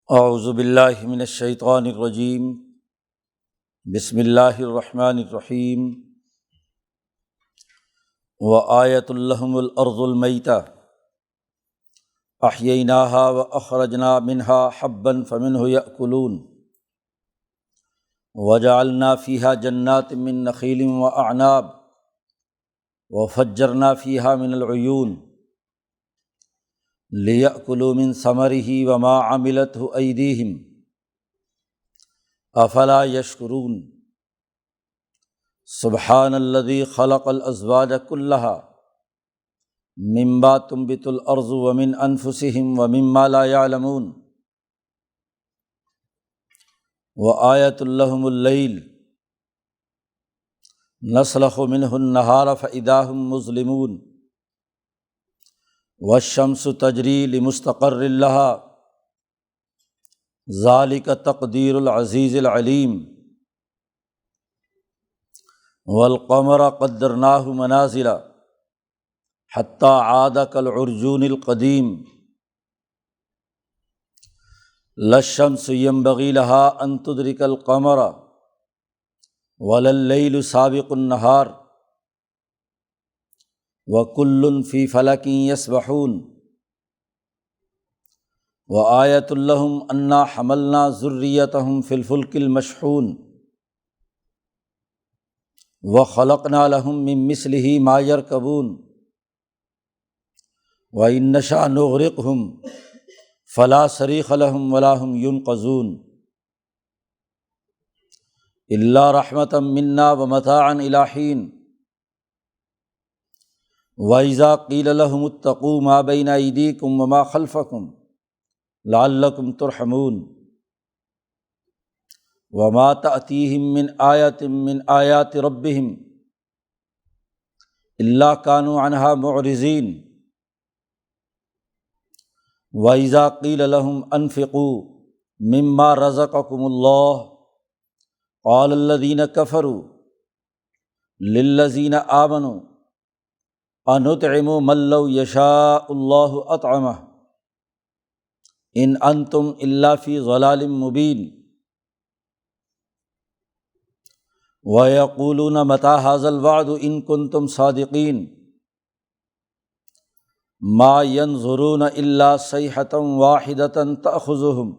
اعوذ باللہ من الشیطان الرجیم بسم اللہ الرحمن الرحیم وآیۃ لہم الارض المیتہ احییناها واخرجنا منها حبا فمنہ یأکلون وجعلنا فیہا جنات من نخیل واعناب وفجرنا فیہا من العیون لِيَأْكُلُوا مِن ثَمَرِهِ وَمَا عَمِلَتْهُ أَيْدِيهِمْ أَفَلَا يَشْكُرُونَ سبحان الذي خلق الأزواج كلها مما تنبت الأرض ومن أنفسهم ومما لا يعلمون وآية لهم الليل نسلخ منه النهار فإذا هم مظلمون والشمس تجری لمستقر لها ذلك تقدیر العزیز العلیم والقمر قدرناه منازل حتى عاد كالعرجون القدیم لا الشمس ينبغي لها أن تدرك القمر ولا الليل سابق النهار وَكُلٌّ فِي فَلَكٍ يَسْبَحُونَ وَآيَةٌ لَّهُمْ أَنَّا حَمَلْنَا ذُرِّيَّتَهُمْ فِي الْفُلْكِ الْمَشْحُونِ وَخَلَقْنَا لَهُم مِّن مِّثْلِهِ مَا يَرْكَبُونَ وَإِن نَّشَأْ نُغْرِقْهُمْ فَلَا صَرِيخَ لَهُمْ وَلَا هُمْ يُنقَذُونَ إِلَّا رَحْمَةً مِّنَّا وَمَتَاعًا إِلَىٰ حِينٍ وَإِذَا قِيلَ لَهُمُ اتَّقُوا مَا بَيْنَ أَيْدِيكُمْ وَمَا خَلْفَكُمْ لَعَلَّكُمْ تُرْحَمُونَ وَمَا تَأْتِيهِم مِّنْ آيَةٍ مِّنْ آيَاتِ رَبِّهِمْ إِلَّا كَانُوا عَنْهَا مُعْرِضِينَ وَإِذَا قِيلَ لَهُمْ أَنفِقُوا مِمَّا رَزَقَكُمُ اللَّهُ قَالَ الَّذِينَ كَفَرُوا لِلَّذِينَ آمَنُوا أَنُطْعِمُ مَن لَّوْ يَشَاءُ اللَّهُ أَطْعَمَهُ إِنْ أَنتُمْ إِلَّا فِي ضَلَالٍ مُّبِينٍ وَيَقُولُونَ مَتَىٰ هَٰذَا الْوَعْدُ إِن كُنتُمْ صَادِقِينَ مَا يَنظُرُونَ إِلَّا صَيْحَةً وَاحِدَةً تَأْخُذُهُمْ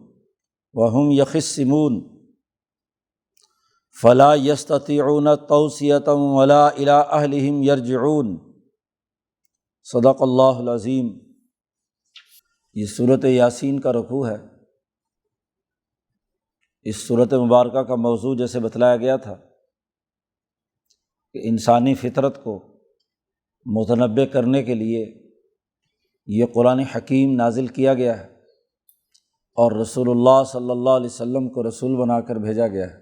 وَهُمْ يَخِصِّمُونَ فَلَا يَسْتَطِيعُونَ تَوْصِيَةً وَلَا إِلَىٰ أَهْلِهِمْ يَرْجِعُونَ صدق اللہ العظیم۔ یہ سورۃ یاسین کا رکوع ہے۔ اس سورۃ مبارکہ کا موضوع جیسے بتلایا گیا تھا کہ انسانی فطرت کو متنبع کرنے کے لیے یہ قرآن حکیم نازل کیا گیا ہے اور رسول اللہ صلی اللہ علیہ وسلم کو رسول بنا کر بھیجا گیا ہے۔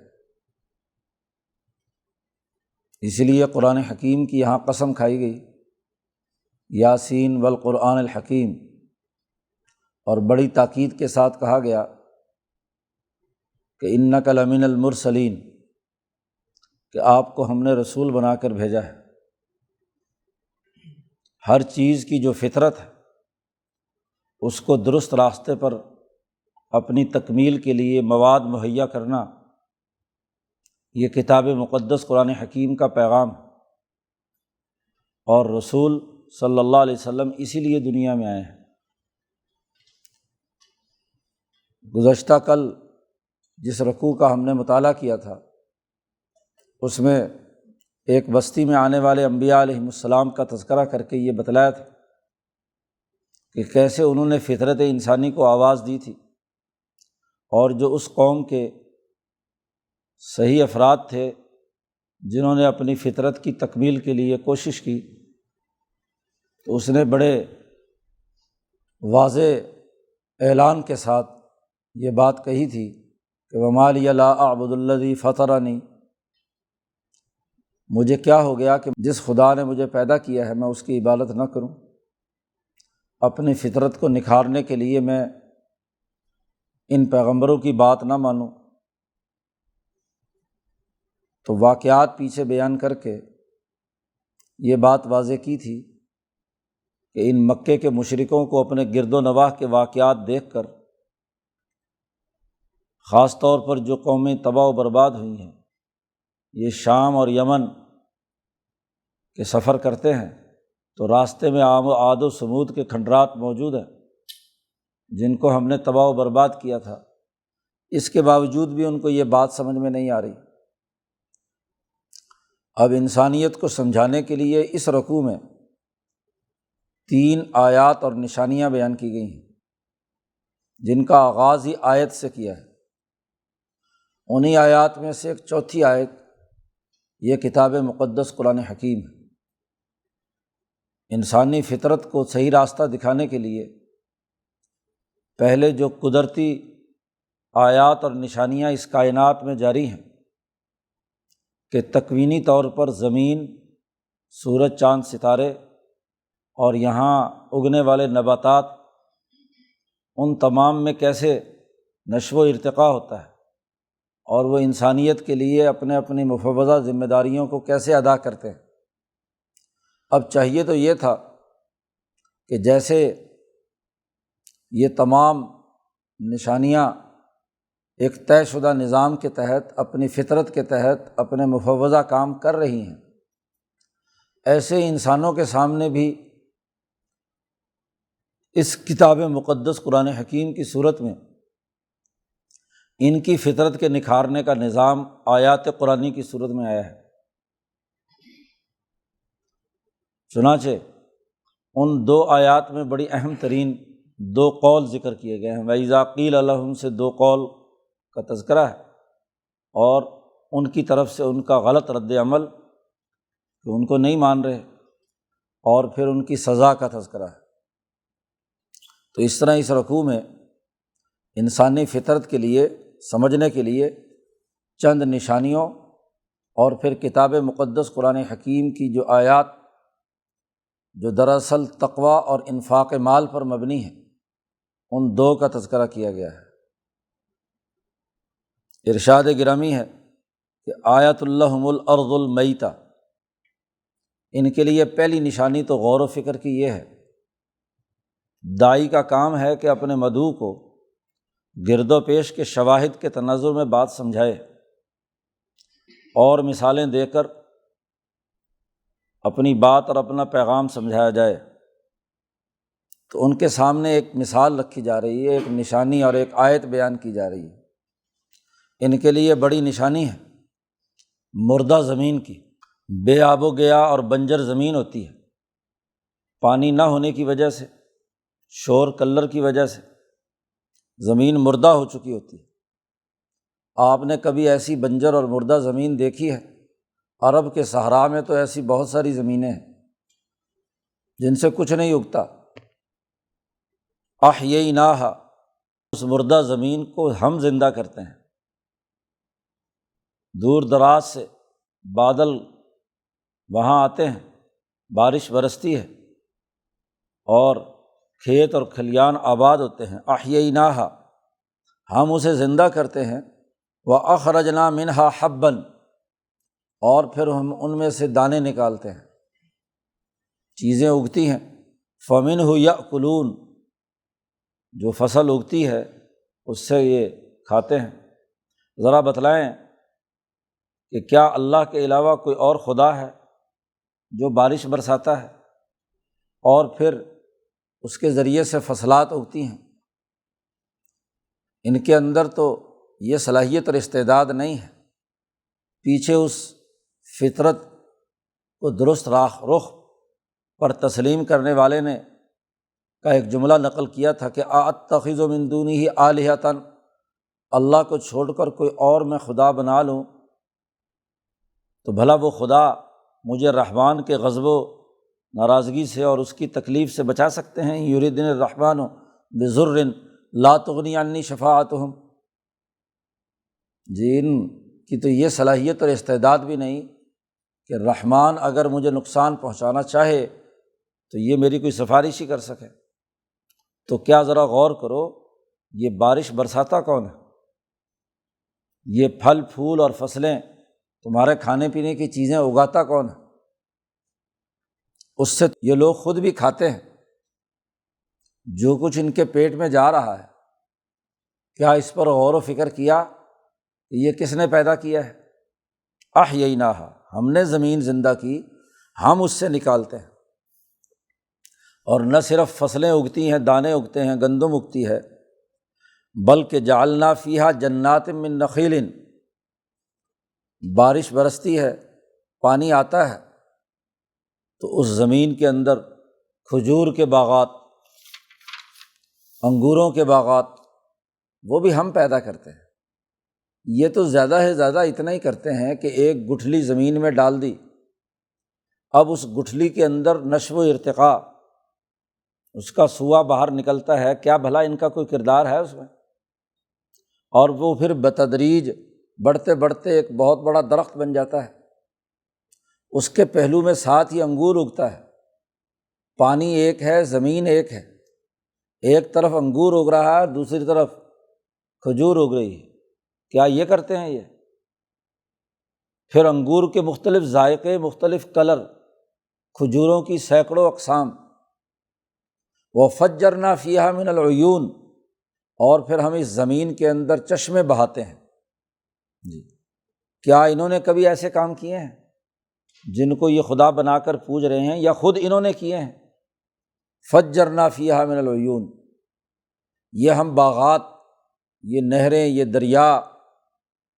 اس لیے قرآن حکیم کی یہاں قسم کھائی گئی، یاسین والقرآن الحکیم، اور بڑی تاکید کے ساتھ کہا گیا کہ انک لمن المرسلین، کہ آپ کو ہم نے رسول بنا کر بھیجا ہے۔ ہر چیز کی جو فطرت ہے اس کو درست راستے پر اپنی تکمیل کے لیے مواد مہیا کرنا، یہ کتاب مقدس قرآن حکیم کا پیغام ہے، اور رسول صلی اللہ علیہ وسلم اسی لیے دنیا میں آئے ہیں۔ گزشتہ کل جس رکوع کا ہم نے مطالعہ کیا تھا اس میں ایک بستی میں آنے والے انبیاء علیہم السلام کا تذکرہ کر کے یہ بتلایا تھا کہ کیسے انہوں نے فطرت انسانی کو آواز دی تھی، اور جو اس قوم کے صحیح افراد تھے جنہوں نے اپنی فطرت کی تکمیل کے لیے کوشش کی، تو اس نے بڑے واضح اعلان کے ساتھ یہ بات کہی تھی کہ وَمَا لِيَ لَا أَعْبُدُ الَّذِي فَطَرَنِي، مجھے کیا ہو گیا کہ جس خدا نے مجھے پیدا کیا ہے میں اس کی عبادت نہ کروں، اپنی فطرت کو نکھارنے کے لیے میں ان پیغمبروں کی بات نہ مانوں۔ تو واقعات پیچھے بیان کر کے یہ بات واضح کی تھی کہ ان مکے کے مشرکوں کو اپنے گرد و نواح کے واقعات دیکھ کر خاص طور پر جو قومیں تباہ و برباد ہوئی ہیں، یہ شام اور یمن کے سفر کرتے ہیں تو راستے میں عاد و سمود کے کھنڈرات موجود ہیں جن کو ہم نے تباہ و برباد کیا تھا، اس کے باوجود بھی ان کو یہ بات سمجھ میں نہیں آ رہی۔ اب انسانیت کو سمجھانے کے لیے اس رکوع میں 3 آیات اور نشانیاں بیان کی گئی ہیں جن کا آغاز ہی آیت سے کیا ہے۔ انہی آیات میں سے ایک چوتھی آیت یہ کتاب مقدس قرآن حکیم ہے۔ انسانی فطرت کو صحیح راستہ دکھانے کے لیے پہلے جو قدرتی آیات اور نشانیاں اس کائنات میں جاری ہیں کہ تکوینی طور پر زمین، سورج، چاند، ستارے اور یہاں اگنے والے نباتات، ان تمام میں کیسے نشو و ارتقاء ہوتا ہے اور وہ انسانیت کے لیے اپنے اپنی مفوضہ ذمہ داریوں کو کیسے ادا کرتے ہیں۔ اب چاہیے تو یہ تھا کہ جیسے یہ تمام نشانیاں ایک طے شدہ نظام کے تحت، اپنی فطرت کے تحت اپنے مفوضہ کام کر رہی ہیں، ایسے انسانوں کے سامنے بھی اس کتاب مقدس قرآن حکیم کی صورت میں ان کی فطرت کے نکھارنے کا نظام آیات قرآنی کی صورت میں آیا ہے۔ چنانچہ ان 2 آیات میں بڑی اہم ترین 2 قول ذکر کیے گئے ہیں۔ وَإِذَا قِيلَ لَهُمْ سے 2 قول کا تذکرہ ہے اور ان کی طرف سے ان کا غلط رد عمل کہ ان کو نہیں مان رہے، اور پھر ان کی سزا کا تذکرہ ہے۔ تو اس طرح اس رکوع میں انسانی فطرت کے لیے سمجھنے کے لیے چند نشانیوں اور پھر کتاب مقدس قرآن حکیم کی جو آیات جو دراصل تقوی اور انفاق مال پر مبنی ہیں، ان 2 کا تذکرہ کیا گیا ہے۔ ارشاد گرامی ہے کہ آیت اللہم الارض المیتہ، ان کے لیے پہلی نشانی تو غور و فکر کی یہ ہے، داعی کا کام ہے کہ اپنے مدعو کو گرد و پیش کے شواہد کے تناظر میں بات سمجھائے اور مثالیں دے کر اپنی بات اور اپنا پیغام سمجھایا جائے۔ تو ان کے سامنے ایک مثال رکھی جا رہی ہے، ایک نشانی اور ایک آیت بیان کی جا رہی ہے۔ ان کے لیے بڑی نشانی ہے مردہ زمین کی، بے آب و گیا اور بنجر زمین ہوتی ہے، پانی نہ ہونے کی وجہ سے، شور کلر کی وجہ سے زمین مردہ ہو چکی ہوتی ہے۔ آپ نے کبھی ایسی بنجر اور مردہ زمین دیکھی ہے؟ عرب کے صحرا میں تو ایسی بہت ساری زمینیں ہیں جن سے کچھ نہیں اگتا۔ احییناہا، اس مردہ زمین کو ہم زندہ کرتے ہیں۔ دور دراز سے بادل وہاں آتے ہیں، بارش برستی ہے اور کھیت اور کھلیان آباد ہوتے ہیں۔ احییناہا، ہم اسے زندہ کرتے ہیں۔ وَأَخْرَجْنَا مِنْهَا حَبًّا، اور پھر ہم ان میں سے دانے نکالتے ہیں، چیزیں اگتی ہیں۔ فَمِنْهُ يَأْكُلُونَ، جو فصل اگتی ہے اس سے یہ کھاتے ہیں۔ ذرا بتلائیں کہ کیا اللہ کے علاوہ کوئی اور خدا ہے جو بارش برساتا ہے اور پھر اس کے ذریعے سے فصلات اگتی ہیں؟ ان کے اندر تو یہ صلاحیت اور استعداد نہیں ہے۔ پیچھے اس فطرت کو درست رخ پر تسلیم کرنے والے نے کا ایک جملہ نقل کیا تھا کہ اَأَتَّخِذُ مِن دُونِهِ آلِهَةً، اللہ کو چھوڑ کر کوئی اور میں خدا بنا لوں تو بھلا وہ خدا مجھے رحمان کے غضب و ناراضگی سے اور اس کی تکلیف سے بچا سکتے ہیں؟ یریدن الرحمن بضر لا تغنی عنی شفاعتہم، جن کی تو یہ صلاحیت اور استعداد بھی نہیں کہ رحمان اگر مجھے نقصان پہنچانا چاہے تو یہ میری کوئی سفارش ہی کر سکے۔ تو کیا ذرا غور کرو، یہ بارش برساتا کون ہے؟ یہ پھل پھول اور فصلیں، تمہارے کھانے پینے کی چیزیں اگاتا کون ہے؟ اس سے یہ لوگ خود بھی کھاتے ہیں، جو کچھ ان کے پیٹ میں جا رہا ہے کیا اس پر غور و فکر کیا کہ یہ کس نے پیدا کیا ہے؟ احییناہا، ہم نے زمین زندہ کی، ہم اس سے نکالتے ہیں، اور نہ صرف فصلیں اگتی ہیں، دانے اگتے ہیں، گندم اگتی ہے، بلکہ جعلنا فیہا جنات من نخیل، بارش برستی ہے، پانی آتا ہے، تو اس زمین کے اندر کھجور کے باغات، انگوروں کے باغات، وہ بھی ہم پیدا کرتے ہیں۔ یہ تو زیادہ سے زیادہ اتنا ہی کرتے ہیں کہ ایک گٹھلی زمین میں ڈال دی، اب اس گٹھلی کے اندر نشو و ارتقاء، اس کا سوا باہر نکلتا ہے، کیا بھلا ان کا کوئی کردار ہے اس میں؟ اور وہ پھر بتدریج بڑھتے بڑھتے ایک بہت بڑا درخت بن جاتا ہے، اس کے پہلو میں ساتھ ہی انگور اگتا ہے، پانی ایک ہے، زمین ایک ہے، ایک طرف انگور اگ رہا ہے، دوسری طرف کھجور اگ رہی ہے۔ کیا یہ کرتے ہیں یہ؟ پھر انگور کے مختلف ذائقے، مختلف کلر، کھجوروں کی سینکڑوں اقسام، وَفَجَّرْنَا فِيهَا مِنَ الْعُيُونِ، اور پھر ہم اس زمین کے اندر چشمے بہاتے ہیں۔ جی، کیا انہوں نے کبھی ایسے کام کیے ہیں جن کو یہ خدا بنا کر پوج رہے ہیں، یا خود انہوں نے کیے ہیں؟ فجرنا فیہا من العیون، یہ ہم باغات، یہ نہریں، یہ دریا،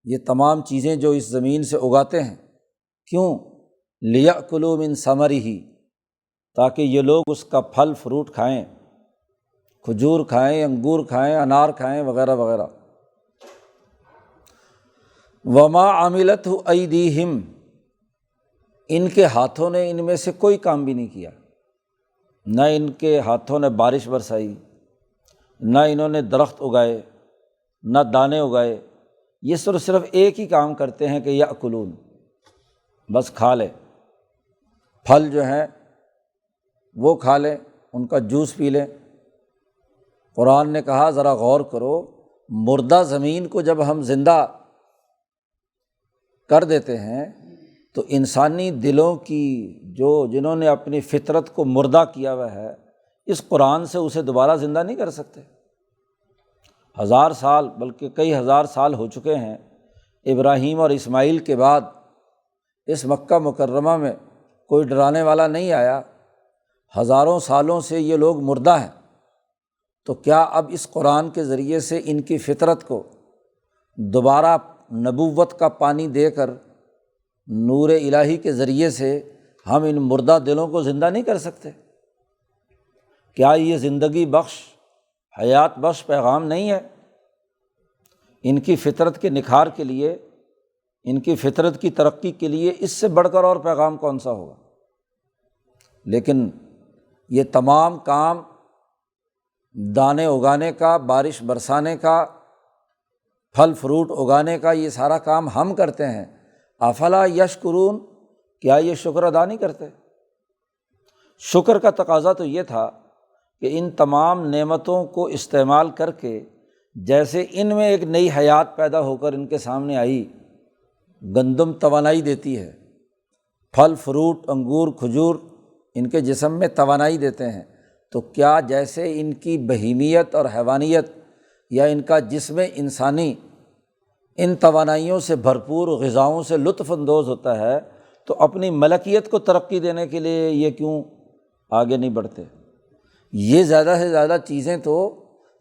یہ تمام چیزیں جو اس زمین سے اگاتے ہیں، کیوں؟ لیأکلوا من ثمرہ، تاکہ یہ لوگ اس کا پھل فروٹ کھائیں، کھجور کھائیں، انگور کھائیں، انار کھائیں، وغیرہ وغیرہ۔ وما عملتہ ایدیہم، ان کے ہاتھوں نے ان میں سے کوئی کام بھی نہیں کیا، نہ ان کے ہاتھوں نے بارش برسائی، نہ انہوں نے درخت اگائے، نہ دانے اگائے، یہ صرف ایک ہی کام کرتے ہیں کہ یأکلون، بس کھا لیں، پھل جو ہیں وہ کھا لیں، ان کا جوس پی لیں۔ قرآن نے کہا ذرا غور کرو، مردہ زمین کو جب ہم زندہ کر دیتے ہیں تو انسانی دلوں کی جنہوں نے اپنی فطرت کو مردہ کیا ہوا ہے، اس قرآن سے اسے دوبارہ زندہ نہیں کر سکتے۔ 1000 سال بلکہ کئی ہزار سال ہو چکے ہیں ابراہیم اور اسماعیل کے بعد، اس مکہ مکرمہ میں کوئی ڈرانے والا نہیں آیا، ہزاروں سالوں سے یہ لوگ مردہ ہیں، تو کیا اب اس قرآن کے ذریعے سے ان کی فطرت کو دوبارہ نبوت کا پانی دے کر، نور الہی کے ذریعے سے ہم ان مردہ دلوں کو زندہ نہیں کر سکتے؟ کیا یہ زندگی بخش، حیات بخش پیغام نہیں ہے؟ ان کی فطرت کے نکھار کے لیے، ان کی فطرت کی ترقی کے لیے اس سے بڑھ کر اور پیغام کون سا ہوگا؟ لیکن یہ تمام کام دانے اگانے کا، بارش برسانے کا، پھل فروٹ اگانے کا، یہ سارا کام ہم کرتے ہیں۔ افلا یشکرون، کیا یہ شکر ادا نہیں کرتے؟ شکر کا تقاضا تو یہ تھا کہ ان تمام نعمتوں کو استعمال کر کے، جیسے ان میں ایک نئی حیات پیدا ہو کر ان کے سامنے آئی، گندم توانائی دیتی ہے، پھل فروٹ، انگور، کھجور ان کے جسم میں توانائی دیتے ہیں، تو کیا جیسے ان کی بہیمیت اور حیوانیت یا ان کا جسم انسانی ان توانائیوں سے بھرپور غذاؤں سے لطف اندوز ہوتا ہے، تو اپنی ملکیت کو ترقی دینے کے لیے یہ کیوں آگے نہیں بڑھتے؟ یہ زیادہ سے زیادہ چیزیں تو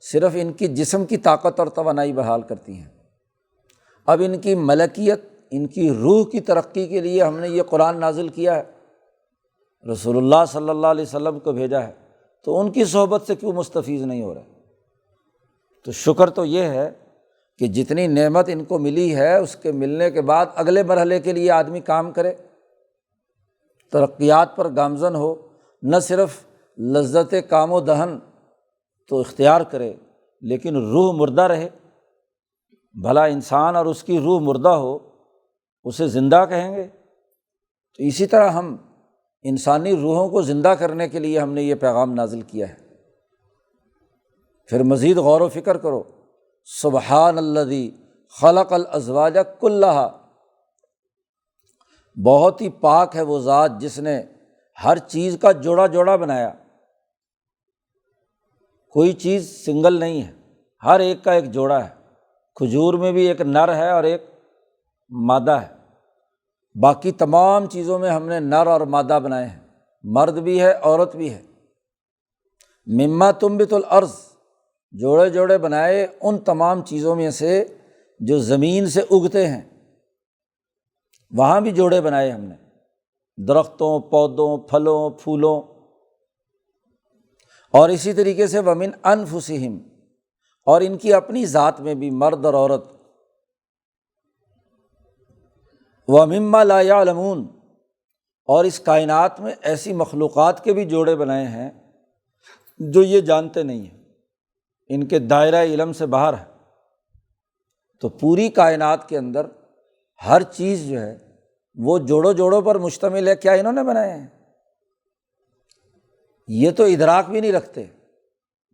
صرف ان کی جسم کی طاقت اور توانائی بحال کرتی ہیں، اب ان کی ملکیت، ان کی روح کی ترقی کے لیے ہم نے یہ قرآن نازل کیا ہے، رسول اللہ صلی اللہ علیہ وسلم کو بھیجا ہے، تو ان کی صحبت سے کیوں مستفیض نہیں ہو رہے؟ تو شکر تو یہ ہے کہ جتنی نعمت ان کو ملی ہے، اس کے ملنے کے بعد اگلے مرحلے کے لیے آدمی کام کرے، ترقیات پر گامزن ہو، نہ صرف لذت کام و دہن تو اختیار کرے لیکن روح مردہ رہے۔ بھلا انسان اور اس کی روح مردہ ہو، اسے زندہ کہیں گے؟ تو اسی طرح ہم انسانی روحوں کو زندہ کرنے کے لیے ہم نے یہ پیغام نازل کیا ہے۔ پھر مزید غور و فکر کرو، سبحان الذی خلق الازواج کلھا، بہت ہی پاک ہے وہ ذات جس نے ہر چیز کا جوڑا جوڑا بنایا، کوئی چیز سنگل نہیں ہے، ہر ایک کا ایک جوڑا ہے، کھجور میں بھی ایک نر ہے اور ایک مادہ ہے، باقی تمام چیزوں میں ہم نے نر اور مادہ بنائے ہیں، مرد بھی ہے عورت بھی ہے۔ مما تنبت الارض، جوڑے جوڑے بنائے ان تمام چیزوں میں سے جو زمین سے اگتے ہیں، وہاں بھی جوڑے بنائے ہم نے، درختوں، پودوں، پھلوں، پھولوں۔ اور اسی طریقے سے ومن انفسہم، اور ان کی اپنی ذات میں بھی، مرد اور عورت۔ ومما لا یعلمون، اور اس کائنات میں ایسی مخلوقات کے بھی جوڑے بنائے ہیں جو یہ جانتے نہیں ہیں، ان کے دائرہ علم سے باہر ہے۔ تو پوری کائنات کے اندر ہر چیز جو ہے وہ جوڑوں جوڑوں پر مشتمل ہے۔ کیا انہوں نے بنائے ہیں؟ یہ تو ادراک بھی نہیں رکھتے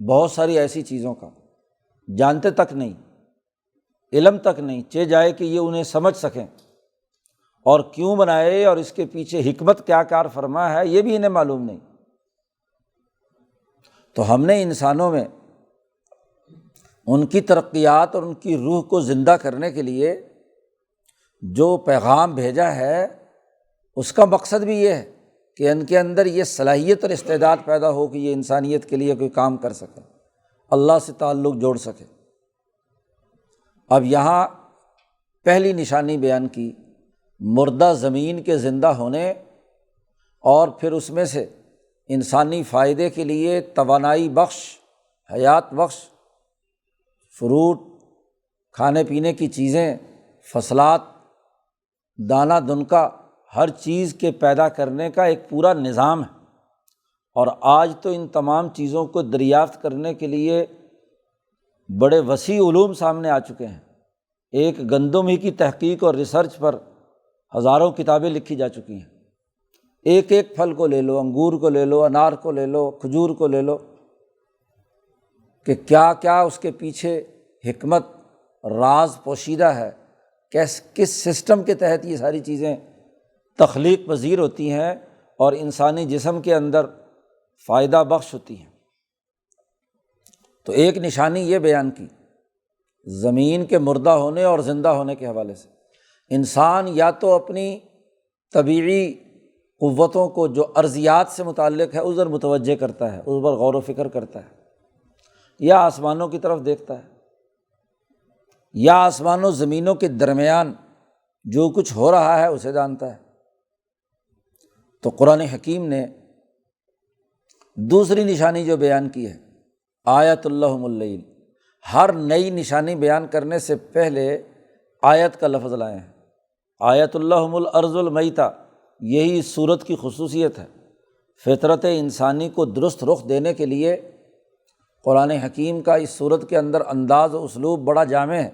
بہت ساری ایسی چیزوں کا، جانتے تک نہیں، علم تک نہیں، چہ جائے کہ یہ انہیں سمجھ سکیں، اور کیوں بنائے اور اس کے پیچھے حکمت کیا کار فرما ہے یہ بھی انہیں معلوم نہیں۔ تو ہم نے انسانوں میں ان کی ترقیات اور ان کی روح کو زندہ کرنے کے لیے جو پیغام بھیجا ہے، اس کا مقصد بھی یہ ہے کہ ان کے اندر یہ صلاحیت اور استعداد پیدا ہو کہ یہ انسانیت کے لیے کوئی کام کر سکے، اللہ سے تعلق جوڑ سکے۔ اب یہاں پہلی نشانی بیان کی، مردہ زمین کے زندہ ہونے، اور پھر اس میں سے انسانی فائدے کے لیے توانائی بخش، حیات بخش فروٹ، کھانے پینے کی چیزیں، فصلات، دانہ دنکا، ہر چیز کے پیدا کرنے کا ایک پورا نظام ہے۔ اور آج تو ان تمام چیزوں کو دریافت کرنے کے لیے بڑے وسیع علوم سامنے آ چکے ہیں۔ ایک گندم ہی کی تحقیق اور ریسرچ پر ہزاروں کتابیں لکھی جا چکی ہیں۔ ایک ایک پھل کو لے لو، انگور کو لے لو، انار کو لے لو، کھجور کو لے لو، کہ کیا کیا اس کے پیچھے حکمت، راز پوشیدہ ہے، کس سسٹم کے تحت یہ ساری چیزیں تخلیق پذیر ہوتی ہیں اور انسانی جسم کے اندر فائدہ بخش ہوتی ہیں۔ تو ایک نشانی یہ بیان کی زمین کے مردہ ہونے اور زندہ ہونے کے حوالے سے، انسان یا تو اپنی طبیعی قوتوں کو جو ارضیات سے متعلق ہے ادھر متوجہ کرتا ہے، اس پر غور و فکر کرتا ہے، یا آسمانوں کی طرف دیکھتا ہے، یا آسمان و زمینوں کے درمیان جو کچھ ہو رہا ہے اسے جانتا ہے۔ تو قرآن حکیم نے دوسری نشانی جو بیان کی ہے، آیت اللہم اللیل، ہر نئی نشانی بیان کرنے سے پہلے آیت کا لفظ لائے ہیں۔ آیت اللہم الارض المیتہ، یہی اس صورت کی خصوصیت ہے۔ فطرت انسانی کو درست رخ دینے کے لیے قرآن حکیم کا اس صورت کے اندر انداز و اسلوب بڑا جامع ہے۔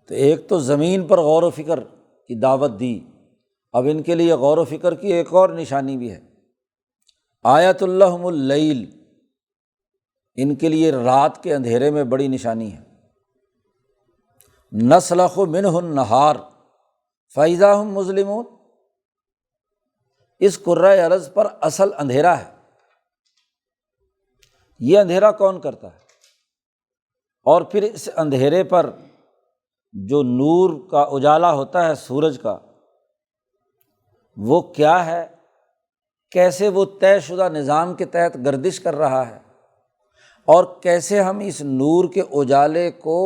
تو ایک تو زمین پر غور و فکر کی دعوت دی، اب ان کے لیے غور و فکر کی ایک اور نشانی بھی ہے، آیت اللہم اللیل، ان کے لیے رات کے اندھیرے میں بڑی نشانی ہے۔ نسلخ منہ النہار فاذا ہم مظلمون، اس کرۂ ارض پر اصل اندھیرا ہے۔ یہ اندھیرا کون کرتا ہے؟ اور پھر اس اندھیرے پر جو نور کا اجالا ہوتا ہے سورج کا، وہ کیا ہے، کیسے وہ طے شدہ نظام کے تحت گردش کر رہا ہے، اور کیسے ہم اس نور کے اجالے کو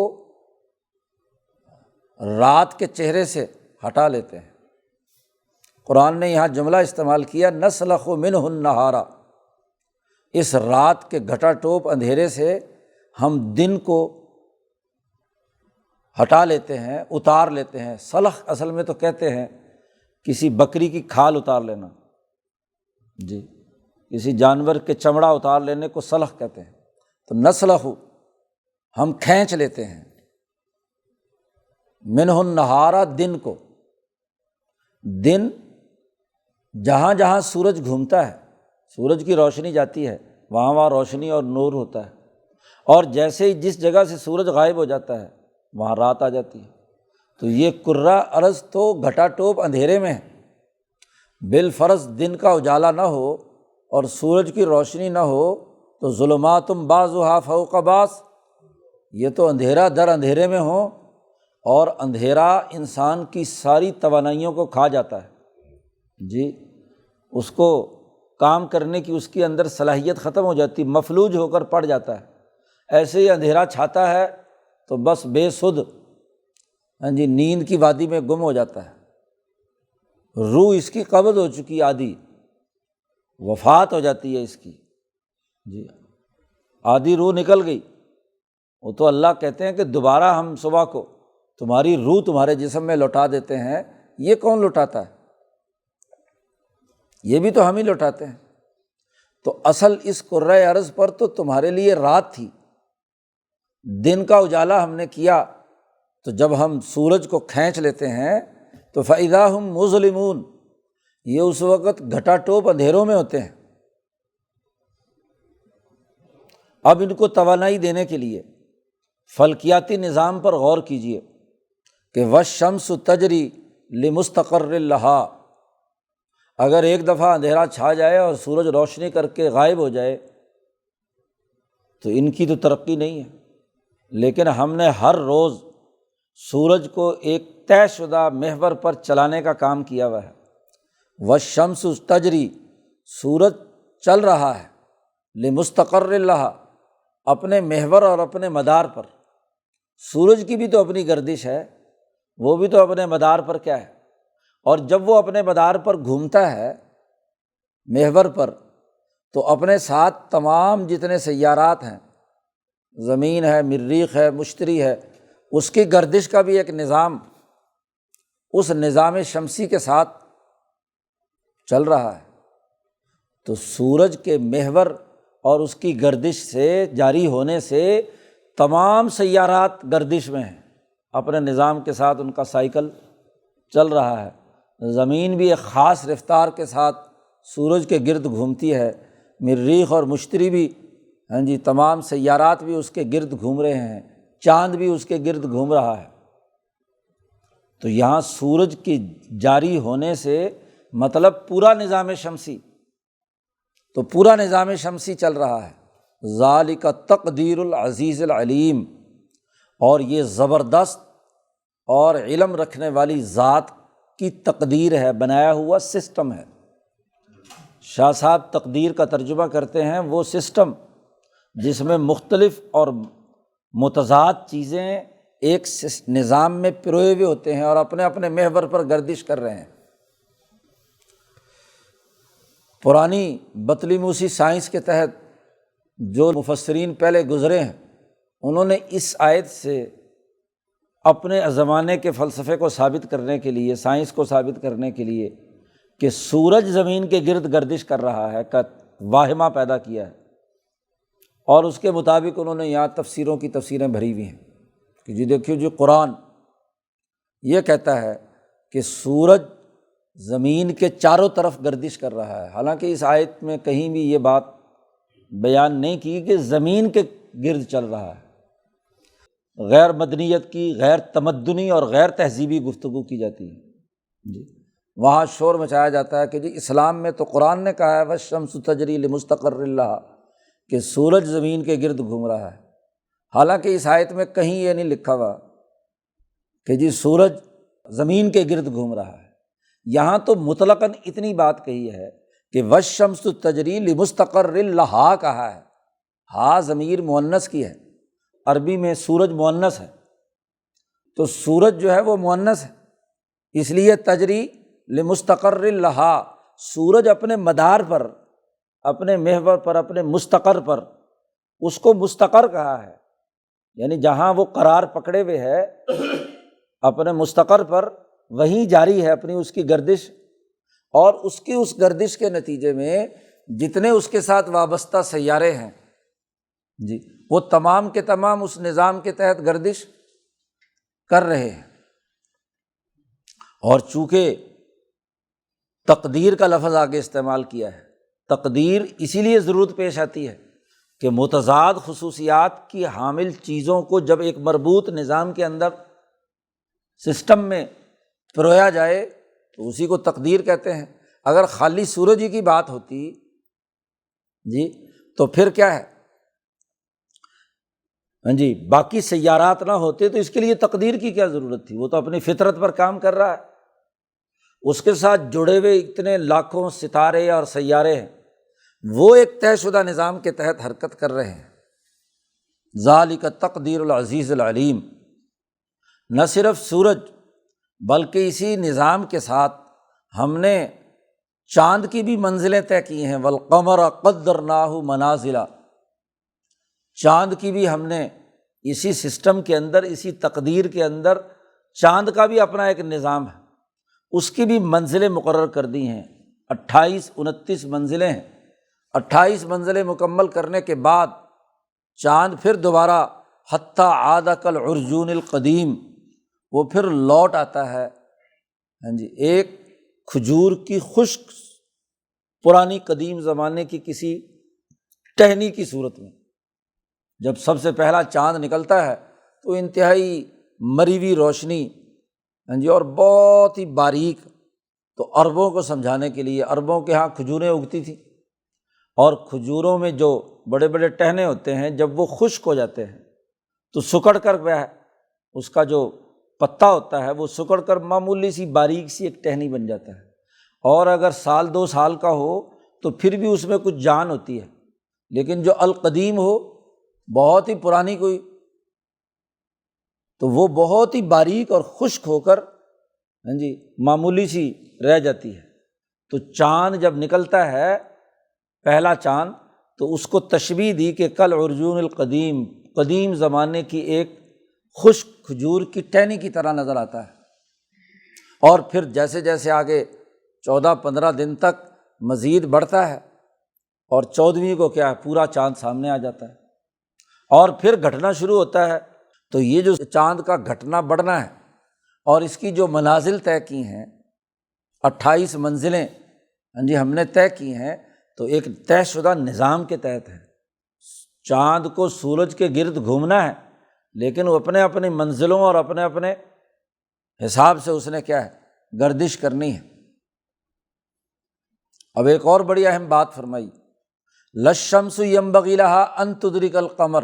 رات کے چہرے سے ہٹا لیتے ہیں۔ قرآن نے یہاں جملہ استعمال کیا، نسلخ منہ النہار، اس رات کے گھٹا ٹوپ اندھیرے سے ہم دن کو ہٹا لیتے ہیں، اتار لیتے ہیں۔ سلخ اصل میں تو کہتے ہیں کسی بکری کی کھال اتار لینا، جی، کسی جانور کے چمڑا اتار لینے کو سلخ کہتے ہیں۔ تو نسلخ، ہم کھینچ لیتے ہیں، منہ النہار، دن کو۔ دن جہاں جہاں سورج گھومتا ہے، سورج کی روشنی جاتی ہے، وہاں وہاں روشنی اور نور ہوتا ہے، اور جیسے ہی جس جگہ سے سورج غائب ہو جاتا ہے وہاں رات آ جاتی ہے۔ تو یہ کرہ ارض تو گھٹا ٹوپ اندھیرے میں ہے، بالفرض دن کا اجالا نہ ہو اور سورج کی روشنی نہ ہو تو ظلمات بعضھا فوق بعض، یہ تو اندھیرا در اندھیرے میں ہو، اور اندھیرا انسان کی ساری توانائیوں کو کھا جاتا ہے جی، اس کو کام کرنے کی اس کے اندر صلاحیت ختم ہو جاتی، مفلوج ہو کر پڑ جاتا ہے۔ ایسے ہی اندھیرا چھاتا ہے تو بس بے سدھ جی نیند کی وادی میں گم ہو جاتا ہے، روح اس کی قبض ہو چکی، آدھی وفات ہو جاتی ہے اس کی جی، آدھی روح نکل گئی۔ وہ تو اللہ کہتے ہیں کہ دوبارہ ہم صبح کو تمہاری روح تمہارے جسم میں لوٹا دیتے ہیں۔ یہ کون لوٹاتا ہے؟ یہ بھی تو ہم ہی لوٹاتے ہیں۔ تو اصل اس کرۂ ارض پر تو تمہارے لیے رات تھی، دن کا اجالا ہم نے کیا، تو جب ہم سورج کو کھینچ لیتے ہیں تو فَإِذَا هُمْ مُظْلِمُونَ، یہ اس وقت گھٹا ٹوپ اندھیروں میں ہوتے ہیں۔ اب ان کو توانائی دینے کے لیے فلکیاتی نظام پر غور کیجیے کہ وَالشَّمْسُ تَجْرِی لِمُسْتَقَرٍّ لَہَا، اگر ایک دفعہ اندھیرا چھا جائے اور سورج روشنی کر کے غائب ہو جائے تو ان کی تو ترقی نہیں ہے، لیکن ہم نے ہر روز سورج کو ایک طے شدہ محور پر چلانے کا کام کیا ہوا ہے۔ وَالشَّمْسُ تَجْرِی، سورج چل رہا ہے، لِمُسْتَقَرٍّ لَہَا، اپنے محور اور اپنے مدار پر۔ سورج کی بھی تو اپنی گردش ہے، وہ بھی تو اپنے مدار پر کیا ہے، اور جب وہ اپنے مدار پر گھومتا ہے محور پر، تو اپنے ساتھ تمام جتنے سیارات ہیں، زمین ہے، مریخ ہے، مشتری ہے، اس کی گردش کا بھی ایک نظام اس نظام شمسی کے ساتھ چل رہا ہے۔ تو سورج کے محور اور اس کی گردش سے جاری ہونے سے تمام سیارات گردش میں ہیں، اپنے نظام کے ساتھ ان کا سائیکل چل رہا ہے۔ زمین بھی ایک خاص رفتار کے ساتھ سورج کے گرد گھومتی ہے، مریخ اور مشتری بھی جی تمام سیارات بھی اس کے گرد گھوم رہے ہیں، چاند بھی اس کے گرد گھوم رہا ہے۔ تو یہاں سورج کی جاری ہونے سے مطلب پورا نظام شمسی، تو پورا نظام شمسی چل رہا ہے۔ ذالک تقدیر العزیز العلیم، اور یہ زبردست اور علم رکھنے والی ذات کی تقدیر ہے، بنایا ہوا سسٹم ہے۔ شاہ صاحب تقدیر کا ترجمہ کرتے ہیں وہ سسٹم جس میں مختلف اور متضاد چیزیں ایک نظام میں پروئے ہوئے ہوتے ہیں اور اپنے اپنے محور پر گردش کر رہے ہیں۔ پرانی بطلیموسی سائنس کے تحت جو مفسرین پہلے گزرے ہیں، انہوں نے اس آیت سے اپنے زمانے کے فلسفے کو ثابت کرنے کے لیے، سائنس کو ثابت کرنے کے لیے کہ سورج زمین کے گرد گردش کر رہا ہے کا واہمہ پیدا کیا ہے، اور اس کے مطابق انہوں نے یہاں تفسیروں کی تفسیریں بھری ہوئی ہیں کہ جی دیکھیے جو قرآن یہ کہتا ہے کہ سورج زمین کے چاروں طرف گردش کر رہا ہے، حالانکہ اس آیت میں کہیں بھی یہ بات بیان نہیں کی کہ زمین کے گرد چل رہا ہے۔ غیر مدنیت کی، غیر تمدنی اور غیر تہذیبی گفتگو کی جاتی ہے جی، وہاں شور مچایا جاتا ہے کہ جی اسلام میں تو قرآن نے کہا ہے وَالشَّمْسُ تَجْرِی لِمُسْتَقَرٍّ لَہَا، کہ سورج زمین کے گرد گھوم رہا ہے، حالانکہ اس آیت میں کہیں یہ نہیں لکھا ہوا کہ جی سورج زمین کے گرد گھوم رہا ہے۔ یہاں تو مطلقاً اتنی بات کہی ہے کہ وَالشَّمْسُ تَجْرِی لِمُسْتَقَرٍّ لَہَا کہا ہے، ہا ضمیر مؤنث کی ہے، عربی میں سورج مؤنث ہے، تو سورج جو ہے وہ مؤنث ہے، اس لیے تجری لمستقر لہا، سورج اپنے مدار پر، اپنے محور پر، اپنے مستقر پر، اس کو مستقر کہا ہے، یعنی جہاں وہ قرار پکڑے ہوئے ہے اپنے مستقر پر، وہیں جاری ہے اپنی اس کی گردش، اور اس کی اس گردش کے نتیجے میں جتنے اس کے ساتھ وابستہ سیارے ہیں جی وہ تمام کے تمام اس نظام کے تحت گردش کر رہے ہیں۔ اور چونکہ تقدیر کا لفظ آگے استعمال کیا ہے، تقدیر اسی لیے ضرورت پیش آتی ہے کہ متضاد خصوصیات کی حامل چیزوں کو جب ایک مربوط نظام کے اندر سسٹم میں پرویا جائے تو اسی کو تقدیر کہتے ہیں۔ اگر خالی سورج ہی کی بات ہوتی جی تو پھر کیا ہے، ہاں جی باقی سیارات نہ ہوتے تو اس کے لیے تقدیر کی کیا ضرورت تھی؟ وہ تو اپنی فطرت پر کام کر رہا ہے، اس کے ساتھ جڑے ہوئے اتنے لاکھوں ستارے اور سیارے ہیں، وہ ایک طے شدہ نظام کے تحت حرکت کر رہے ہیں۔ ذالک تقدیر العزیز العلیم۔ نہ صرف سورج بلکہ اسی نظام کے ساتھ ہم نے چاند کی بھی منزلیں طے کی ہیں، والقمر قدرناہ منازل، چاند کی بھی ہم نے اسی سسٹم کے اندر، اسی تقدیر کے اندر چاند کا بھی اپنا ایک نظام ہے، اس کی بھی منزلیں مقرر کر دی ہیں۔ 28-29 منزلیں ہیں۔ 28 منزلیں مکمل کرنے کے بعد چاند پھر دوبارہ حتیٰ عاد کالعرجون القدیم، وہ پھر لوٹ آتا ہے، ہاں جی، ایک کھجور کی خشک پرانی قدیم زمانے کی کسی ٹہنی کی صورت میں۔ جب سب سے پہلا چاند نکلتا ہے تو انتہائی مری ہوئی روشنی، ہاں جی، اور بہت ہی باریک، تو عربوں کو سمجھانے کے لیے، عربوں کے ہاں کھجوریں اگتی تھیں، اور کھجوروں میں جو بڑے بڑے ٹہنے ہوتے ہیں جب وہ خشک ہو جاتے ہیں تو سکڑ کر اس کا جو پتا ہوتا ہے وہ سکڑ کر معمولی سی باریک سی ایک ٹہنی بن جاتا ہے، اور اگر 1-2 سال کا ہو تو پھر بھی اس میں کچھ جان ہوتی ہے، لیکن جو القدیم ہو، بہت ہی پرانی کوئی، تو وہ بہت ہی باریک اور خشک ہو کر، ہاں جی، معمولی سی رہ جاتی ہے۔ تو چاند جب نکلتا ہے پہلا چاند تو اس کو تشبیہ دی کہ کل عرجون القدیم، قدیم زمانے کی ایک خشک کھجور کی ٹہنی کی طرح نظر آتا ہے۔ اور پھر جیسے جیسے آگے 14-15 دن تک مزید بڑھتا ہے، اور 14ویں کو کیا ہے، پورا چاند سامنے آ جاتا ہے، اور پھر گھٹنا شروع ہوتا ہے۔ تو یہ جو چاند کا گھٹنا بڑھنا ہے، اور اس کی جو منازل طے کی ہیں، 28 منزلیں، ہاں جی، ہم نے طے کی ہیں، تو ایک طے شدہ نظام کے تحت ہے۔ چاند کو سورج کے گرد گھومنا ہے، لیکن وہ اپنے اپنی منزلوں اور اپنے اپنے حساب سے اس نے کیا ہے، گردش کرنی ہے۔ اب ایک اور بڑی اہم بات فرمائی، للشمس ینبغی لہا ان تدرک القمر،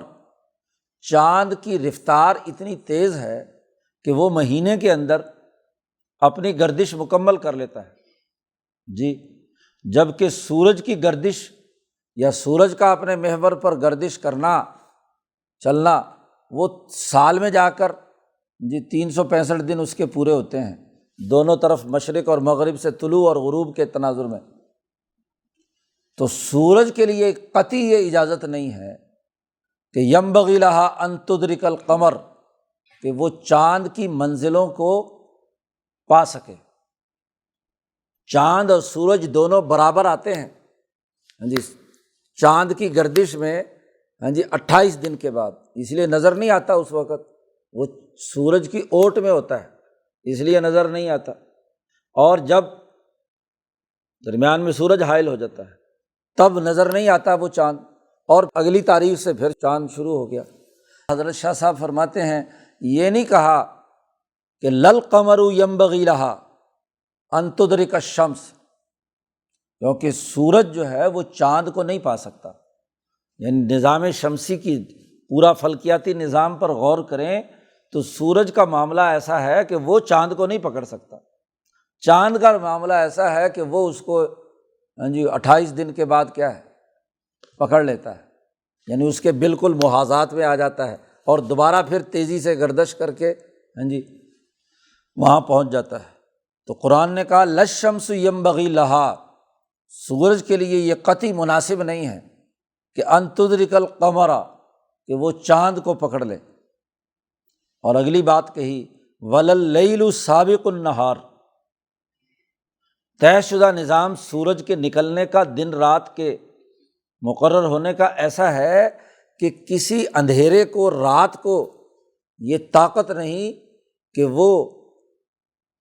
چاند کی رفتار اتنی تیز ہے کہ وہ مہینے کے اندر اپنی گردش مکمل کر لیتا ہے جی، جبکہ سورج کی گردش یا سورج کا اپنے محور پر گردش کرنا، چلنا، وہ سال میں جا کر جی 365 دن اس کے پورے ہوتے ہیں، دونوں طرف مشرق اور مغرب سے طلوع اور غروب کے تناظر میں۔ تو سورج کے لیے قطعی یہ اجازت نہیں ہے کہ ینبغی لہا ان تدرک القمر، کہ وہ چاند کی منزلوں کو پا سکے۔ چاند اور سورج دونوں برابر آتے ہیں، ہاں جی، چاند کی گردش میں، ہاں جی، 28 دن کے بعد، اس لیے نظر نہیں آتا اس وقت، وہ سورج کی اوٹ میں ہوتا ہے اس لیے نظر نہیں آتا، اور جب درمیان میں سورج حائل ہو جاتا ہے تب نظر نہیں آتا وہ چاند، اور اگلی تاریخ سے پھر چاند شروع ہو گیا۔ حضرت شاہ صاحب فرماتے ہیں یہ نہیں کہا کہ للقمر ینبغی لہا ان تدرک الشمس، کیونکہ سورج جو ہے وہ چاند کو نہیں پا سکتا، یعنی نظام شمسی کی پورا فلکیاتی نظام پر غور کریں تو سورج کا معاملہ ایسا ہے کہ وہ چاند کو نہیں پکڑ سکتا، چاند کا معاملہ ایسا ہے کہ وہ اس کو، ہاں جی، 28 دن کے بعد کیا ہے، پکڑ لیتا ہے، یعنی اس کے بالکل محاذات میں آ جاتا ہے، اور دوبارہ پھر تیزی سے گردش کر کے، ہاں جی، وہاں پہنچ جاتا ہے۔ تو قرآن نے کہا للشمس ینبغی لہا، سورج کے لیے یہ قطعی مناسب نہیں ہے کہ ان تدرک القمر، کہ وہ چاند کو پکڑ لے۔ اور اگلی بات کہی وللیل سابق النہار، طے شدہ نظام سورج کے نکلنے کا، دن رات کے مقرر ہونے کا ایسا ہے کہ کسی اندھیرے کو، رات کو یہ طاقت نہیں کہ وہ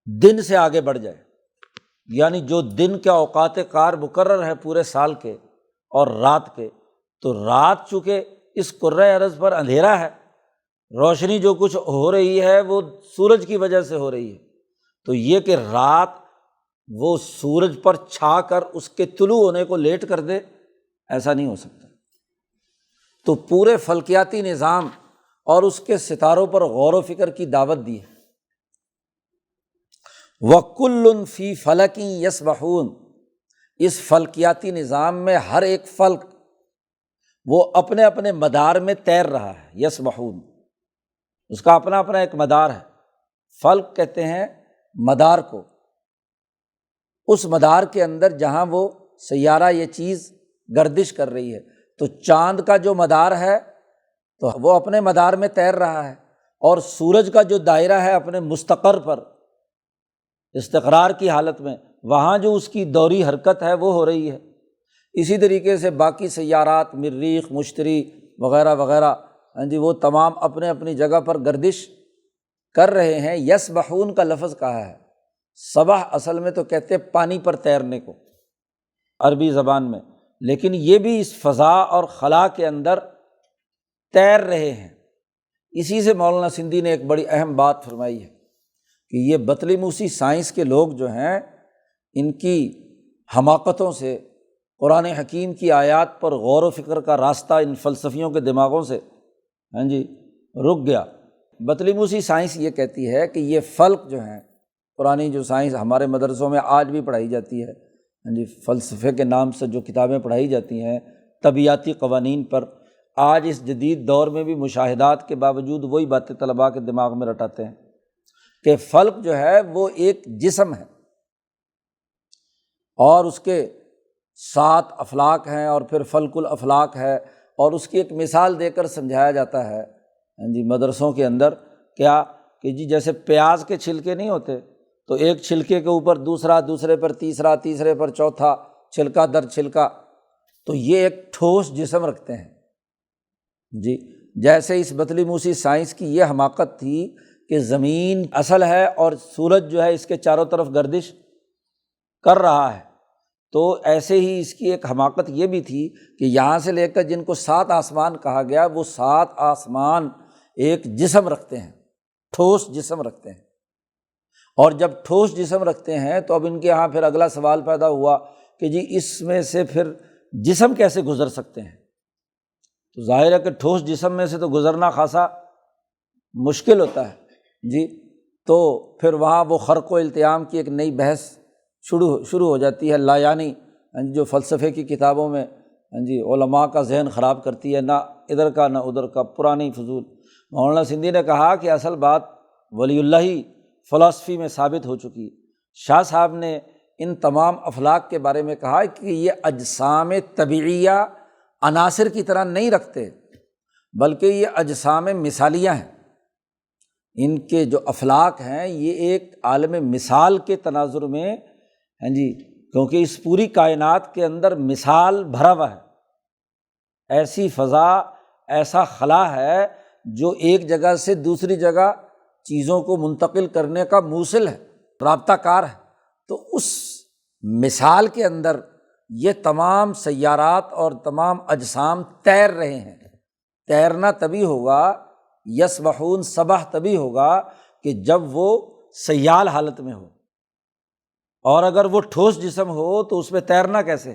دن سے آگے بڑھ جائے، یعنی جو دن کے اوقات کار مقرر ہے پورے سال کے اور رات کے، تو رات چونکہ اس کرۂ ارض پر اندھیرا ہے، روشنی جو کچھ ہو رہی ہے وہ سورج کی وجہ سے ہو رہی ہے، تو یہ کہ رات وہ سورج پر چھا کر اس کے طلوع ہونے کو لیٹ کر دے، ایسا نہیں ہو سکتا۔ تو پورے فلکیاتی نظام اور اس کے ستاروں پر غور و فکر کی دعوت دی ہے۔ وَكُلٌّ فِي فَلَكٍ يَسْبَحُونَ، اس فلکیاتی نظام میں ہر ایک فلک وہ اپنے اپنے مدار میں تیر رہا ہے۔ یسبحون، اس کا اپنا اپنا ایک مدار ہے۔ فلک کہتے ہیں مدار کو، اس مدار کے اندر جہاں وہ سیارہ یہ چیز گردش کر رہی ہے، تو چاند کا جو مدار ہے تو وہ اپنے مدار میں تیر رہا ہے، اور سورج کا جو دائرہ ہے اپنے مستقر پر استقرار کی حالت میں، وہاں جو اس کی دوری حرکت ہے وہ ہو رہی ہے۔ اسی طریقے سے باقی سیارات، مریخ، مشتری وغیرہ وغیرہ، وہ تمام اپنے اپنی جگہ پر گردش کر رہے ہیں۔ یسبحون کا لفظ کہا ہے، سبح اصل میں تو کہتے ہیں پانی پر تیرنے کو عربی زبان میں، لیکن یہ بھی اس فضا اور خلا کے اندر تیر رہے ہیں۔ اسی سے مولانا سندھی نے ایک بڑی اہم بات فرمائی ہے کہ یہ بطلیموسی سائنس کے لوگ جو ہیں، ان کی حماقتوں سے قرآن حکیم کی آیات پر غور و فکر کا راستہ ان فلسفیوں کے دماغوں سے رک گیا۔ بطلیموسی سائنس یہ کہتی ہے کہ یہ فلک جو ہیں، پرانی جو سائنس ہمارے مدرسوں میں آج بھی پڑھائی جاتی ہے، فلسفے کے نام سے جو کتابیں پڑھائی جاتی ہیں طبیعیاتی قوانین پر، آج اس جدید دور میں بھی مشاہدات کے باوجود وہی باتیں طلباء کے دماغ میں رٹاتے ہیں کہ فلک جو ہے وہ ایک جسم ہے، اور اس کے 7 افلاک ہیں، اور پھر فلک الافلاک ہے، اور اس کی ایک مثال دے کر سمجھایا جاتا ہے مدرسوں کے اندر، کیا کہ جیسے پیاز کے چھلکے نہیں ہوتے، تو ایک چھلکے کے اوپر دوسرا، دوسرے پر تیسرا، تیسرے پر چوتھا، چھلکا در چھلکا، تو یہ ایک ٹھوس جسم رکھتے ہیں۔ جیسے اس بطلیموسی سائنس کی یہ حماقت تھی کہ زمین اصل ہے اور سورج جو ہے اس کے چاروں طرف گردش کر رہا ہے، تو ایسے ہی اس کی ایک حماقت یہ بھی تھی کہ یہاں سے لے کر جن کو 7 آسمان کہا گیا، وہ 7 آسمان ایک جسم رکھتے ہیں، ٹھوس جسم رکھتے ہیں۔ اور جب ٹھوس جسم رکھتے ہیں تو اب ان کے یہاں پھر اگلا سوال پیدا ہوا کہ اس میں سے پھر جسم کیسے گزر سکتے ہیں؟ تو ظاہر ہے کہ ٹھوس جسم میں سے تو گزرنا خاصا مشکل ہوتا ہے۔ تو پھر وہاں وہ خرق و التیام کی ایک نئی بحث شروع ہو جاتی ہے، لا یعنی جو فلسفے کی کتابوں میں علماء کا ذہن خراب کرتی ہے، نہ ادھر کا نہ ادھر کا، پرانی فضول۔ مولانا سندھی نے کہا کہ اصل بات ولی اللہ فلسفی میں ثابت ہو چکی ہے۔ شاہ صاحب نے ان تمام افلاک کے بارے میں کہا کہ یہ اجسام طبیعیہ عناصر کی طرح نہیں رکھتے، بلکہ یہ اجسام مثالیہ ہیں۔ ان کے جو افلاک ہیں یہ ایک عالم مثال کے تناظر میں کیونکہ اس پوری کائنات کے اندر مثال بھرا ہوا ہے، ایسی فضا، ایسا خلا ہے جو ایک جگہ سے دوسری جگہ چیزوں کو منتقل کرنے کا موصل ہے، رابطہ کار ہے۔ تو اس مثال کے اندر یہ تمام سیارات اور تمام اجسام تیر رہے ہیں۔ تیرنا تبھی ہوگا، یسبحون سبح تبھی ہوگا کہ جب وہ سیال حالت میں ہو، اور اگر وہ ٹھوس جسم ہو تو اس میں تیرنا کیسے؟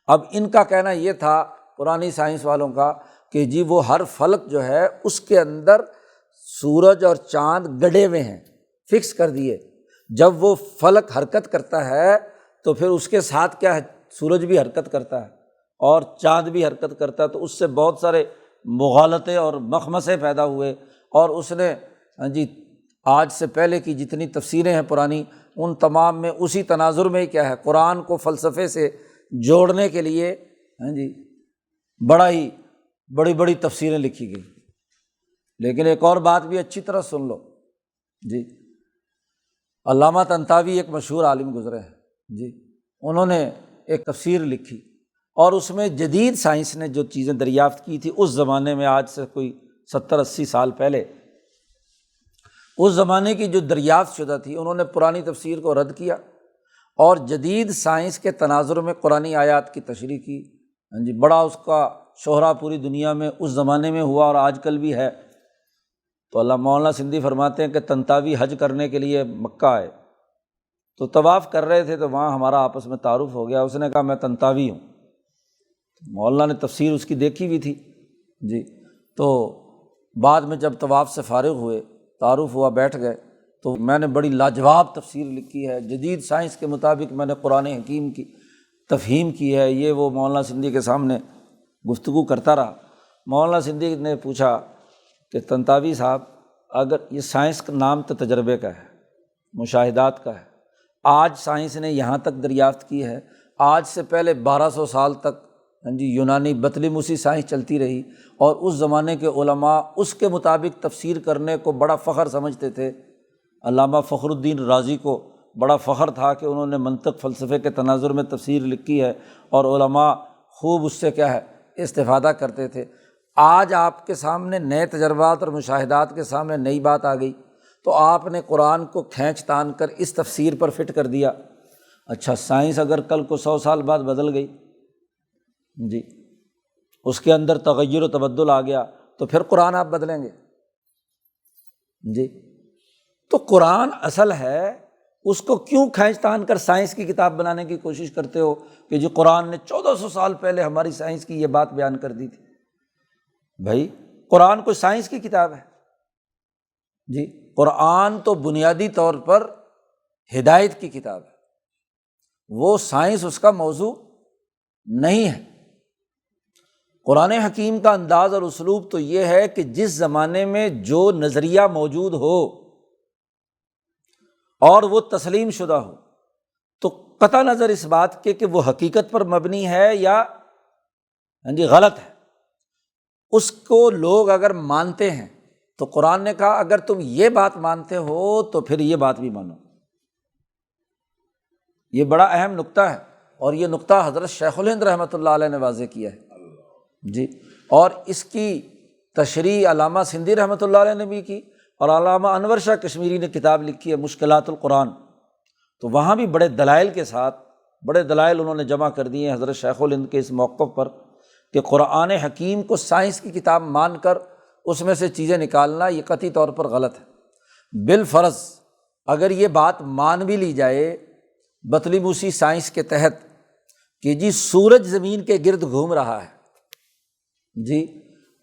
اب ان کا کہنا یہ تھا پرانی سائنس والوں کا کہ وہ ہر فلک جو ہے اس کے اندر سورج اور چاند گڑے ہوئے ہیں، فکس کر دیے۔ جب وہ فلک حرکت کرتا ہے تو پھر اس کے ساتھ کیا ہے، سورج بھی حرکت کرتا ہے اور چاند بھی حرکت کرتا ہے، تو اس سے بہت سارے مغالطے اور مخمصے پیدا ہوئے، اور اس نے آج سے پہلے کی جتنی تفسیریں ہیں پرانی، ان تمام میں اسی تناظر میں کیا ہے، قرآن کو فلسفے سے جوڑنے کے لیے بڑی بڑی تفسیریں لکھی گئی۔ لیکن ایک اور بات بھی اچھی طرح سن لو، علامہ طنطاوی ایک مشہور عالم گزرے ہیں، انہوں نے ایک تفسیر لکھی، اور اس میں جدید سائنس نے جو چیزیں دریافت کی تھی اس زمانے میں، آج سے کوئی 70-80 سال پہلے، اس زمانے کی جو دریافت شدہ تھی، انہوں نے پرانی تفسیر کو رد کیا اور جدید سائنس کے تناظر میں قرآنی آیات کی تشریح کی۔ بڑا اس کا شہرہ پوری دنیا میں اس زمانے میں ہوا اور آج کل بھی ہے۔ تو اللہ مولانا سندھی فرماتے ہیں کہ طنطاوی حج کرنے کے لیے مکہ آئے، تو طواف کر رہے تھے، تو وہاں ہمارا آپس میں تعارف ہو گیا۔ اس نے کہا میں طنطاوی ہوں۔ مولانا نے تفسیر اس کی دیکھی بھی تھی، تو بعد میں جب طواف سے فارغ ہوئے، تعارف ہوا، بیٹھ گئے، تو میں نے بڑی لاجواب تفسیر لکھی ہے، جدید سائنس کے مطابق میں نے قرآن حکیم کی تفہیم کی ہے، یہ وہ مولانا سندھی کے سامنے گفتگو کرتا رہا۔ مولانا سندھی نے پوچھا کہ طنطاوی صاحب، اگر یہ سائنس کا نام تو تجربے کا ہے، مشاہدات کا ہے، آج سائنس نے یہاں تک دریافت کی ہے، آج سے پہلے 1200 سال تک یونانی بطلیموسی سائنس چلتی رہی، اور اس زمانے کے علماء اس کے مطابق تفسیر کرنے کو بڑا فخر سمجھتے تھے۔ علامہ فخر الدین رازی کو بڑا فخر تھا کہ انہوں نے منطق فلسفے کے تناظر میں تفسیر لکھی ہے، اور علماء خوب اس سے کیا ہے استفادہ کرتے تھے۔ آج آپ کے سامنے نئے تجربات اور مشاہدات کے سامنے نئی بات آ گئی، تو آپ نے قرآن کو کھینچ تان کر اس تفسیر پر فٹ کر دیا۔ اچھا، سائنس اگر کل کو 100 سال بعد بدل گئی، جی اس کے اندر تغیر و تبدل آ گیا، تو پھر قرآن آپ بدلیں گے؟ جی تو قرآن اصل ہے، اس کو کیوں کھینچ تان کر سائنس کی کتاب بنانے کی کوشش کرتے ہو کہ جی قرآن نے 1400 سال پہلے ہماری سائنس کی یہ بات بیان کر دی تھی؟ بھائی قرآن کوئی سائنس کی کتاب ہے؟ جی قرآن تو بنیادی طور پر ہدایت کی کتاب ہے، وہ سائنس اس کا موضوع نہیں ہے۔ قرآن حکیم کا انداز اور اسلوب تو یہ ہے کہ جس زمانے میں جو نظریہ موجود ہو اور وہ تسلیم شدہ ہو، تو قطع نظر اس بات کے کہ وہ حقیقت پر مبنی ہے یا غلط ہے، اس کو لوگ اگر مانتے ہیں تو قرآن نے کہا اگر تم یہ بات مانتے ہو تو پھر یہ بات بھی مانو۔ یہ بڑا اہم نقطہ ہے، اور یہ نقطہ حضرت شیخ الہند رحمۃ اللہ علیہ نے واضح کیا ہے۔ جی اور اس کی تشریح علامہ سندھی رحمۃ اللہ علیہ نے بھی کی، اور علامہ انور شاہ کشمیری نے کتاب لکھی ہے مشکلات القرآن، تو وہاں بھی بڑے دلائل کے ساتھ بڑے دلائل انہوں نے جمع کر دیے ہیں حضرت شیخ الہند کے اس موقف پر کہ قرآن حکیم کو سائنس کی کتاب مان کر اس میں سے چیزیں نکالنا یہ قطعی طور پر غلط ہے۔ بالفرض اگر یہ بات مان بھی لی جائے بطلیموسی سائنس کے تحت کہ جی سورج زمین کے گرد گھوم رہا ہے، جی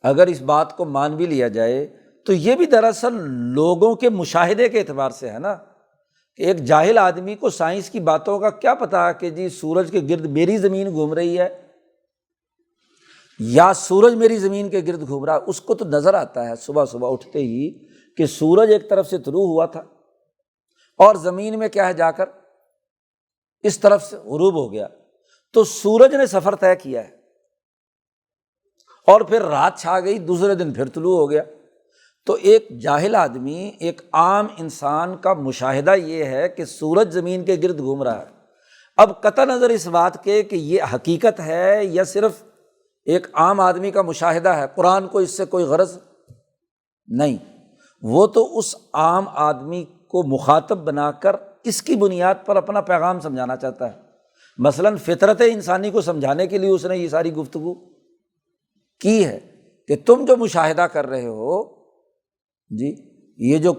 اگر اس بات کو مان بھی لیا جائے تو یہ بھی دراصل لوگوں کے مشاہدے کے اعتبار سے ہے نا، کہ ایک جاہل آدمی کو سائنس کی باتوں کا کیا پتہ کہ جی سورج کے گرد میری زمین گھوم رہی ہے یا سورج میری زمین کے گرد گھوم رہا ہے۔ اس کو تو نظر آتا ہے صبح صبح اٹھتے ہی کہ سورج ایک طرف سے طلوع ہوا تھا اور زمین میں کیا ہے جا کر اس طرف سے غروب ہو گیا، تو سورج نے سفر طے کیا ہے، اور پھر رات چھا گئی، دوسرے دن پھر طلوع ہو گیا۔ تو ایک جاہل آدمی، ایک عام انسان کا مشاہدہ یہ ہے کہ سورج زمین کے گرد گھوم رہا ہے۔ اب قطع نظر اس بات کے کہ یہ حقیقت ہے یا صرف ایک عام آدمی کا مشاہدہ ہے، قرآن کو اس سے کوئی غرض نہیں، وہ تو اس عام آدمی کو مخاطب بنا کر اس کی بنیاد پر اپنا پیغام سمجھانا چاہتا ہے۔ مثلاً فطرت انسانی کو سمجھانے کے لیے اس نے یہ ساری گفتگو کی ہے کہ تم جو مشاہدہ کر رہے ہو، جی یہ جو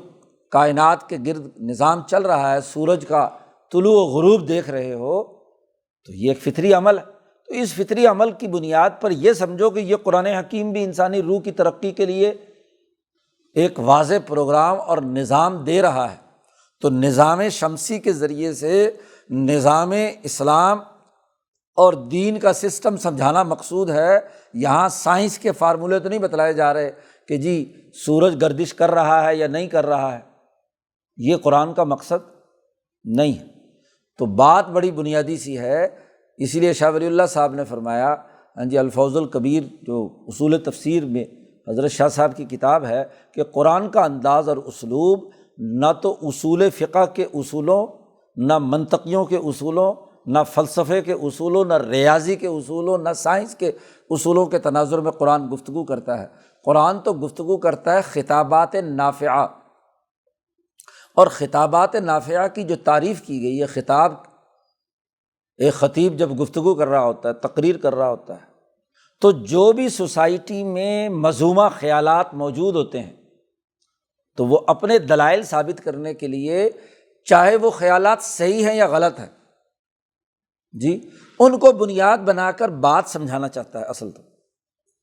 کائنات کے گرد نظام چل رہا ہے، سورج کا طلوع و غروب دیکھ رہے ہو، تو یہ ایک فطری عمل ہے۔ تو اس فطری عمل کی بنیاد پر یہ سمجھو کہ یہ قرآن حکیم بھی انسانی روح کی ترقی کے لیے ایک واضح پروگرام اور نظام دے رہا ہے۔ تو نظام شمسی کے ذریعے سے نظام اسلام اور دین کا سسٹم سمجھانا مقصود ہے۔ یہاں سائنس کے فارمولے تو نہیں بتلائے جا رہے کہ جی سورج گردش کر رہا ہے یا نہیں کر رہا ہے، یہ قرآن کا مقصد نہیں ہے۔ تو بات بڑی بنیادی سی ہے، اسی لیے شاہ ولی اللہ صاحب نے فرمایا الفوز الکبیر جو اصول تفسیر میں حضرت شاہ صاحب کی کتاب ہے کہ قرآن کا انداز اور اسلوب نہ تو اصول فقہ کے اصولوں، نہ منطقیوں کے اصولوں، نہ فلسفے کے اصولوں، نہ ریاضی کے اصولوں، نہ سائنس کے اصولوں کے تناظر میں قرآن گفتگو کرتا ہے۔ قرآن تو گفتگو کرتا ہے خطابات نافعہ، اور خطابات نافعہ کی جو تعریف کی گئی ہے، خطاب ایک خطیب جب گفتگو کر رہا ہوتا ہے، تقریر کر رہا ہوتا ہے، تو جو بھی سوسائٹی میں مذمومہ خیالات موجود ہوتے ہیں تو وہ اپنے دلائل ثابت کرنے کے لیے، چاہے وہ خیالات صحیح ہیں یا غلط ہیں، جی ان کو بنیاد بنا کر بات سمجھانا چاہتا ہے اصل تو۔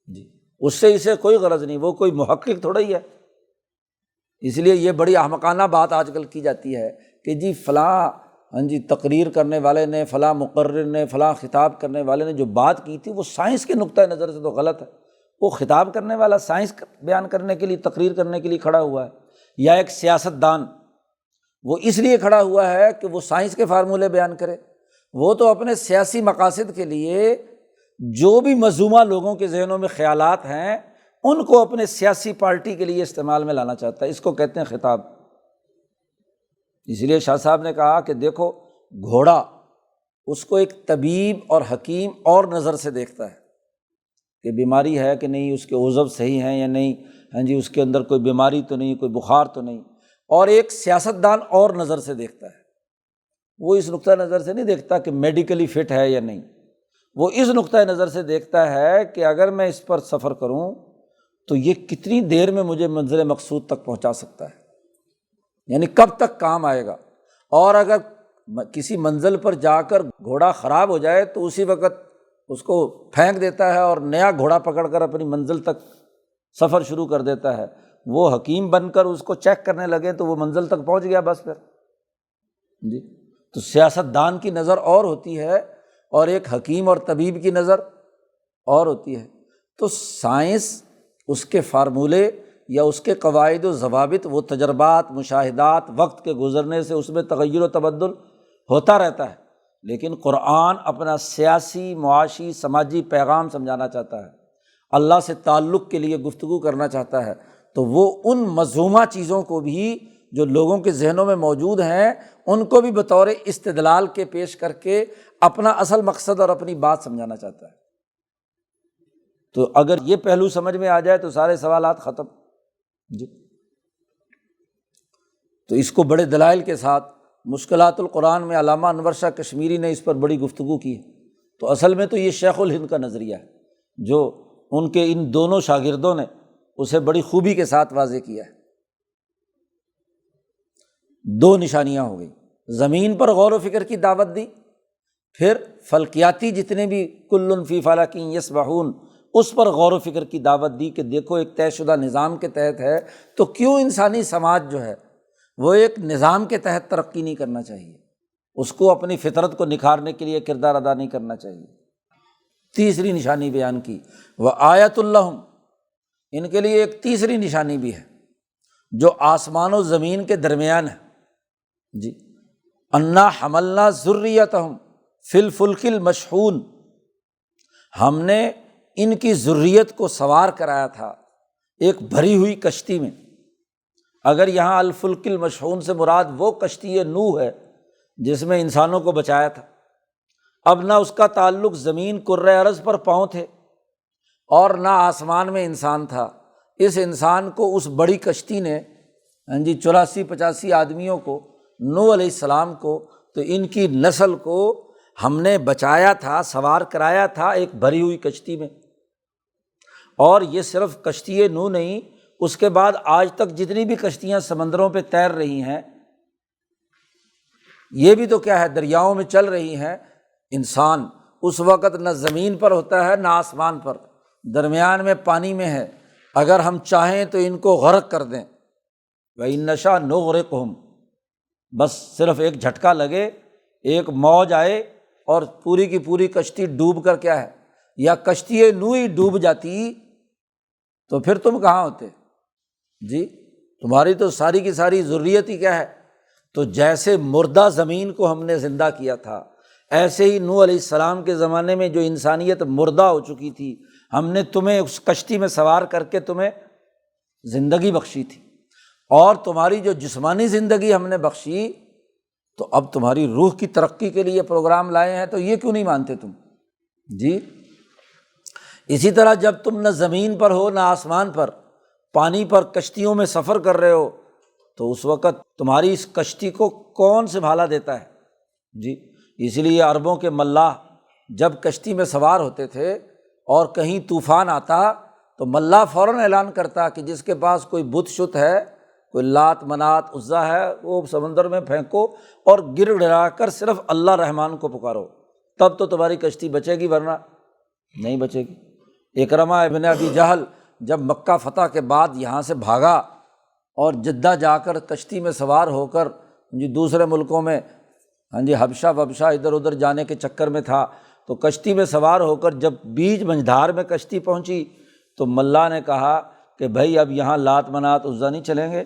جی اس سے اسے کوئی غرض نہیں، وہ کوئی محقق تھوڑا ہی ہے۔ اس لیے یہ بڑی احمقانہ بات آج کل کی جاتی ہے کہ جی فلاں تقریر کرنے والے نے، فلاں مقرر نے، فلاں خطاب کرنے والے نے جو بات کی تھی وہ سائنس کے نقطۂ نظر سے تو غلط ہے۔ وہ خطاب کرنے والا سائنس بیان کرنے کے لیے، تقریر کرنے کے لیے کھڑا ہوا ہے، یا ایک سیاست دان وہ اس لیے کھڑا ہوا ہے کہ وہ سائنس کے فارمولے بیان کرے۔ وہ تو اپنے سیاسی مقاصد کے لیے جو بھی مظلومہ لوگوں کے ذہنوں میں خیالات ہیں ان کو اپنے سیاسی پارٹی کے لیے استعمال میں لانا چاہتا ہے، اس کو کہتے ہیں خطاب۔ اس لیے شاہ صاحب نے کہا کہ دیکھو گھوڑا اس کو ایک طبیب اور حکیم اور نظر سے دیکھتا ہے کہ بیماری ہے کہ نہیں، اس کے عضو صحیح ہیں یا نہیں، اس کے اندر کوئی بیماری تو نہیں، کوئی بخار تو نہیں، اور ایک سیاستدان اور نظر سے دیکھتا ہے۔ وہ اس نقطۂ نظر سے نہیں دیکھتا کہ میڈیکلی فٹ ہے یا نہیں، وہ اس نقطۂ نظر سے دیکھتا ہے کہ اگر میں اس پر سفر کروں تو یہ کتنی دیر میں مجھے منزل مقصود تک پہنچا سکتا ہے، یعنی کب تک کام آئے گا۔ اور اگر کسی منزل پر جا کر گھوڑا خراب ہو جائے تو اسی وقت اس کو پھینک دیتا ہے اور نیا گھوڑا پکڑ کر اپنی منزل تک سفر شروع کر دیتا ہے۔ وہ حکیم بن کر اس کو چیک کرنے لگے تو وہ منزل تک پہنچ گیا بس پھر۔ تو سیاست دان کی نظر اور ہوتی ہے اور ایک حکیم اور طبیب کی نظر اور ہوتی ہے۔ تو سائنس اس کے فارمولے یا اس کے قواعد و ضوابط، وہ تجربات، مشاہدات، وقت کے گزرنے سے اس میں تغیر و تبدل ہوتا رہتا ہے، لیکن قرآن اپنا سیاسی، معاشی، سماجی پیغام سمجھانا چاہتا ہے، اللہ سے تعلق کے لیے گفتگو کرنا چاہتا ہے، تو وہ ان مذمومہ چیزوں کو بھی جو لوگوں کے ذہنوں میں موجود ہیں ان کو بھی بطور استدلال کے پیش کر کے اپنا اصل مقصد اور اپنی بات سمجھانا چاہتا ہے۔ تو اگر یہ پہلو سمجھ میں آ جائے تو سارے سوالات ختم۔ تو اس کو بڑے دلائل کے ساتھ مشکلات القرآن میں علامہ انور شاہ کشمیری نے اس پر بڑی گفتگو کی ہے۔ تو اصل میں تو یہ شیخ الہند کا نظریہ ہے جو ان کے ان دونوں شاگردوں نے اسے بڑی خوبی کے ساتھ واضح کیا ہے۔ دو نشانیاں ہو گئی، زمین پر غور و فکر کی دعوت دی، پھر فلکیاتی جتنے بھی کل فی فلک یسبحون اس پر غور و فکر کی دعوت دی کہ دیکھو ایک طے شدہ نظام کے تحت ہے تو کیوں انسانی سماج جو ہے وہ ایک نظام کے تحت ترقی نہیں کرنا چاہیے، اس کو اپنی فطرت کو نکھارنے کے لیے کردار ادا نہیں کرنا چاہیے۔ تیسری نشانی بیان کی، وآیۃ لہم، ان کے لیے ایک تیسری نشانی بھی ہے جو آسمان و زمین کے درمیان ہے، انا حملنا ذریتہم فی الفلک المشحون، ہم نے ان کی ذریت کو سوار کرایا تھا ایک بھری ہوئی کشتی میں۔ اگر یہاں الفلک المشحون سے مراد وہ کشتی نوح ہے جس میں انسانوں کو بچایا تھا، اب نہ اس کا تعلق زمین کرۂ ارض پر پاؤں تھے اور نہ آسمان میں انسان تھا، اس انسان کو اس بڑی کشتی نے 84-85 آدمیوں کو، نوح علیہ السلام کو، تو ان کی نسل کو ہم نے بچایا تھا، سوار کرایا تھا ایک بھری ہوئی کشتی میں۔ اور یہ صرف کشتی نوح نہیں، اس کے بعد آج تک جتنی بھی کشتیاں سمندروں پہ تیر رہی ہیں یہ بھی تو کیا ہے، دریاؤں میں چل رہی ہیں۔ انسان اس وقت نہ زمین پر ہوتا ہے نہ آسمان پر، درمیان میں پانی میں ہے، اگر ہم چاہیں تو ان کو غرق کر دیں، وَإِن نَّشَأْ نُغْرِقْهُمْ، بس صرف ایک جھٹکا لگے، ایک موج آئے اور پوری کی پوری کشتی ڈوب کر کیا ہے، یا کشتی نوح ہی ڈوب جاتی تو پھر تم کہاں ہوتے تمہاری تو ساری کی ساری ذریت ہی کیا ہے۔ تو جیسے مردہ زمین کو ہم نے زندہ کیا تھا، ایسے ہی نوح علیہ السلام کے زمانے میں جو انسانیت مردہ ہو چکی تھی، ہم نے تمہیں اس کشتی میں سوار کر کے تمہیں زندگی بخشی تھی، اور تمہاری جو جسمانی زندگی ہم نے بخشی، تو اب تمہاری روح کی ترقی کے لیے پروگرام لائے ہیں، تو یہ کیوں نہیں مانتے تم؟ اسی طرح جب تم نہ زمین پر ہو نہ آسمان پر، پانی پر کشتیوں میں سفر کر رہے ہو، تو اس وقت تمہاری اس کشتی کو کون سنبھالا دیتا ہے؟ اسی لیے عربوں کے ملاح جب کشتی میں سوار ہوتے تھے اور کہیں طوفان آتا تو ملاح فوراً اعلان کرتا کہ جس کے پاس کوئی بت شت ہے، کوئی لات منات عزا ہے، وہ سمندر میں پھینکو اور گر گڑا کر صرف اللہ رحمان کو پکارو، تب تو تمہاری کشتی بچے گی، ورنہ نہیں بچے گی۔ اکرمہ ابن ابی جہل جب مکہ فتح کے بعد یہاں سے بھاگا اور جدہ جا کر کشتی میں سوار ہو کر دوسرے ملکوں میں حبشہ وبشہ ادھر ادھر جانے کے چکر میں تھا، تو کشتی میں سوار ہو کر جب بیچ منجھدار میں کشتی پہنچی تو ملا نے کہا کہ بھائی اب یہاں لات منات عزیٰ نہیں چلیں گے،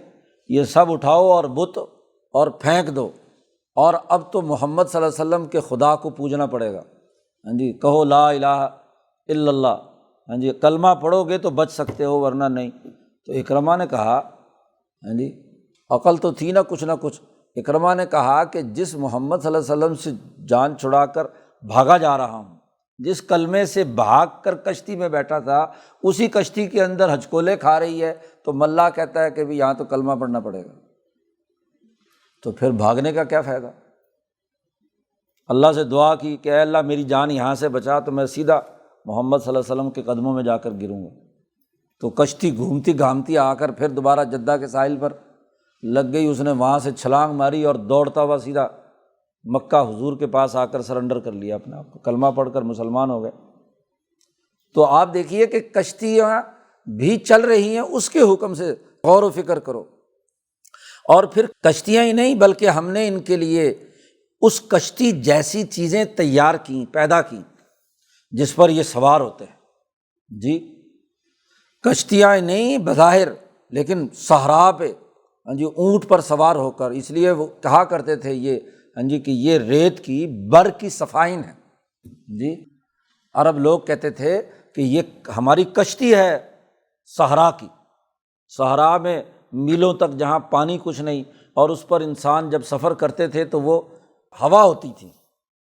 یہ سب اٹھاؤ اور بت اور پھینک دو، اور اب تو محمد صلی اللہ علیہ وسلم کے خدا کو پوجنا پڑے گا۔ کہو لا الہ الا اللہ، کلمہ پڑھو گے تو بچ سکتے ہو ورنہ نہیں۔ تو اکرمہ نے کہا عقل تو تھی نہ کچھ۔ اکرمہ نے کہا کہ جس محمد صلی اللہ علیہ وسلم سے جان چھڑا کر بھاگا جا رہا ہوں، جس کلمے سے بھاگ کر کشتی میں بیٹھا تھا، اسی کشتی کے اندر ہچکولے کھا رہی ہے، تو ملا کہتا ہے کہ بھی یہاں تو کلمہ پڑھنا پڑے گا، تو پھر بھاگنے کا کیا فائدہ؟ اللہ سے دعا کی کہ اے اللہ میری جان یہاں سے بچا، تو میں سیدھا محمد صلی اللہ علیہ وسلم کے قدموں میں جا کر گروں گا۔ تو کشتی گھومتی گھامتی آ کر پھر دوبارہ جدہ کے ساحل پر لگ گئی، اس نے وہاں سے چھلانگ ماری اور دوڑتا ہوا سیدھا مکہ حضور کے پاس آ کر سرنڈر کر لیا اپنے آپ کو، کلمہ پڑھ کر مسلمان ہو گئے۔ تو آپ دیکھیے کہ کشتیاں بھی چل رہی ہیں، اس کے حکم سے غور و فکر کرو۔ اور پھر کشتیاں ہی نہیں بلکہ ہم نے ان کے لیے اس کشتی جیسی چیزیں تیار کیں، پیدا کیں جس پر یہ سوار ہوتے ہیں۔ کشتیاں نہیں بظاہر، لیکن صحرا پہ اونٹ پر سوار ہو کر، اس لیے وہ کہا کرتے تھے یہ کہ یہ ریت کی بر کی صفائن ہے۔ عرب لوگ کہتے تھے کہ یہ ہماری کشتی ہے صحرا کی، صحرا میں میلوں تک جہاں پانی کچھ نہیں، اور اس پر انسان جب سفر کرتے تھے تو وہ ہوا ہوتی تھی،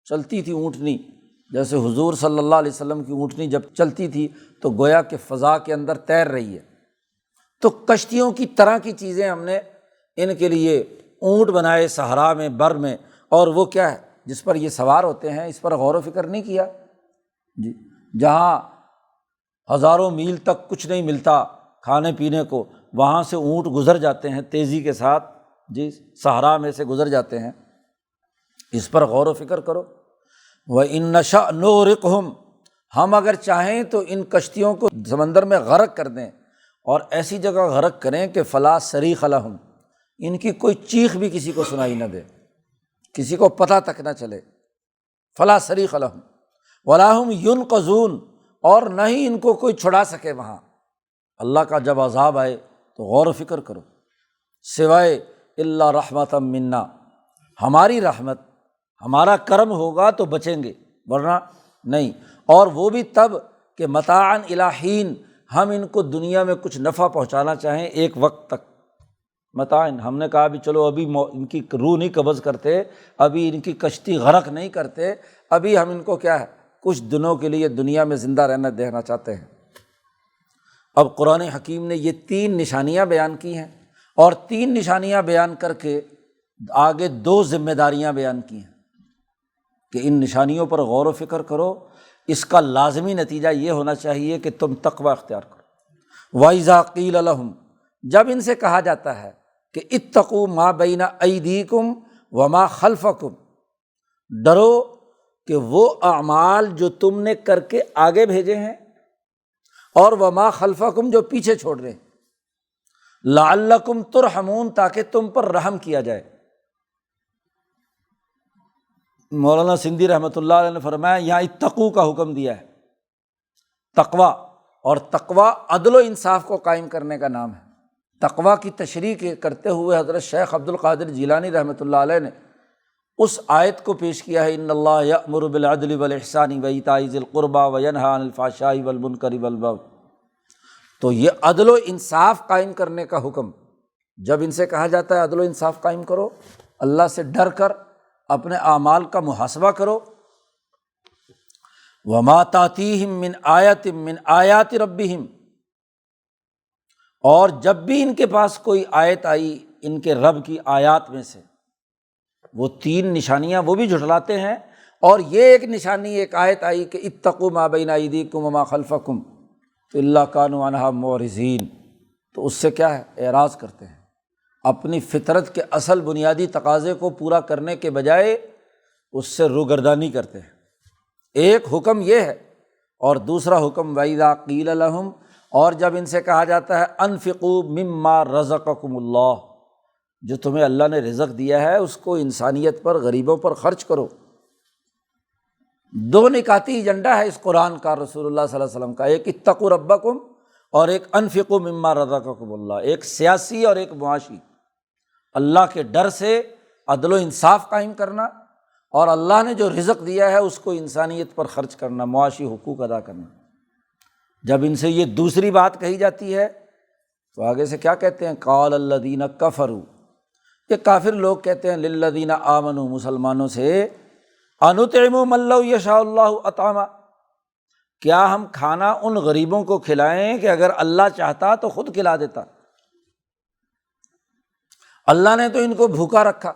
چلتی تھی اونٹنی، جیسے حضور صلی اللہ علیہ وسلم کی اونٹنی جب چلتی تھی تو گویا کہ فضا کے اندر تیر رہی ہے۔ تو کشتیوں کی طرح کی چیزیں ہم نے ان کے لیے اونٹ بنائے صحرا میں، بر میں، اور وہ کیا ہے جس پر یہ سوار ہوتے ہیں، اس پر غور و فکر نہیں کیا۔ جہاں ہزاروں میل تک کچھ نہیں ملتا کھانے پینے کو، وہاں سے اونٹ گزر جاتے ہیں تیزی کے ساتھ، صحرا میں سے گزر جاتے ہیں، اس پر غور و فکر کرو۔ وَإِن نَشَأْ نُغْرِقْهُمْ، ہم اگر چاہیں تو ان کشتیوں کو سمندر میں غرق کر دیں، اور ایسی جگہ غرق کریں کہ فَلَا صَرِيخَ لَهُمْ، ان کی کوئی چیخ بھی کسی کو سنائی نہ دے، کسی کو پتہ تک نہ چلے۔ فَلَا صَرِيخَ لَهُمْ وَلَا هُمْ يُنْقَذُونَ، اور نہ ہی ان کو کوئی چھڑا سکے وہاں۔ اللہ کا جب عذاب آئے تو غور و فکر کرو، سوائے الا رحمۃ منا، ہماری رحمت ہمارا کرم ہوگا تو بچیں گے ورنہ نہیں، اور وہ بھی تب کہ متاعًا الی حین، ہم ان کو دنیا میں کچھ نفع پہنچانا چاہیں ایک وقت تک۔ متاعًا، ہم نے کہا بھی چلو ابھی ان کی روح نہیں قبض کرتے، ابھی ان کی کشتی غرق نہیں کرتے، ابھی ہم ان کو کیا ہے کچھ دنوں کے لیے دنیا میں زندہ رہنا دینا چاہتے ہیں۔ اب قرآن حکیم نے یہ 3 نشانیاں بیان کی ہیں، اور 3 نشانیاں بیان کر کے آگے 2 ذمہ داریاں بیان کی ہیں کہ ان نشانیوں پر غور و فکر کرو، اس کا لازمی نتیجہ یہ ہونا چاہیے کہ تم تقوی اختیار کرو۔ وَإِذَا قِيلَ لَهُمْ، جب ان سے کہا جاتا ہے کہ اتقوا ما بین ایدیکم وما خلفکم، ڈرو کہ وہ اعمال جو تم نے کر کے آگے بھیجے ہیں اور وما خلفکم جو پیچھے چھوڑ رہے ہیں، لعلکم ترحمون، تاکہ تم پر رحم کیا جائے۔ مولانا سندھی رحمۃ اللہ علیہ نے فرمایا یہاں اتقوا کا حکم دیا ہے، تقوی، اور تقوی عدل و انصاف کو قائم کرنے کا نام ہے۔ تقوی کی تشریح کرتے ہوئے حضرت شیخ عبد القادر جیلانی رحمۃ اللہ علیہ نے اس آیت کو پیش کیا ہے، ان اللہ یأمر بالعدل والاحسان وایتاء ذی القربی وینہی عن الفحشاء والمنکر والبغی۔ تو یہ عدل و انصاف قائم کرنے کا حکم، جب ان سے کہا جاتا ہے عدل و انصاف قائم کرو، اللہ سے ڈر کر اپنے اعمال کا محاسبہ کرو۔ وما تأتیہم من آیۃ من آیات ربہم، اور جب بھی ان کے پاس کوئی آیت آئی ان کے رب کی آیات میں سے، وہ 3 نشانیاں وہ بھی جھٹلاتے ہیں، اور یہ ایک نشانی، ایک آیت آئی کہ اتقوا ما بین ایدیکم وما خلفکم الا کانوا عنہا معرضین، تو اس سے کیا ہے اعراض کرتے ہیں، اپنی فطرت کے اصل بنیادی تقاضے کو پورا کرنے کے بجائے اس سے روگردانی کرتے ہیں۔ ایک حکم یہ ہے اور دوسرا حکم وَإِذَا قِيلَ لَهُمْ، اور جب ان سے کہا جاتا ہے انفقوا مما رزقکم اللہ، جو تمہیں اللہ نے رزق دیا ہے اس کو انسانیت پر، غریبوں پر خرچ کرو۔ دو نکاتی ایجنڈا ہے اس قرآن کا، رسول اللہ صلی اللہ علیہ وسلم کا، ایک اتقوا ربکم اور ایک انفقوا مما رزقکم اللہ، ایک سیاسی اور ایک معاشی۔ اللہ کے ڈر سے عدل و انصاف قائم کرنا، اور اللہ نے جو رزق دیا ہے اس کو انسانیت پر خرچ کرنا، معاشی حقوق ادا کرنا۔ جب ان سے یہ دوسری بات کہی جاتی ہے تو آگے سے کیا کہتے ہیں؟ قال الذین کفروا، یہ کافر لوگ کہتے ہیں للذین آمنوا، مسلمانوں سے، انطعم من لو یشاء اللہ اطعمہ، کیا ہم کھانا ان غریبوں کو کھلائیں کہ اگر اللہ چاہتا تو خود کھلا دیتا؟ اللہ نے تو ان کو بھوکا رکھا،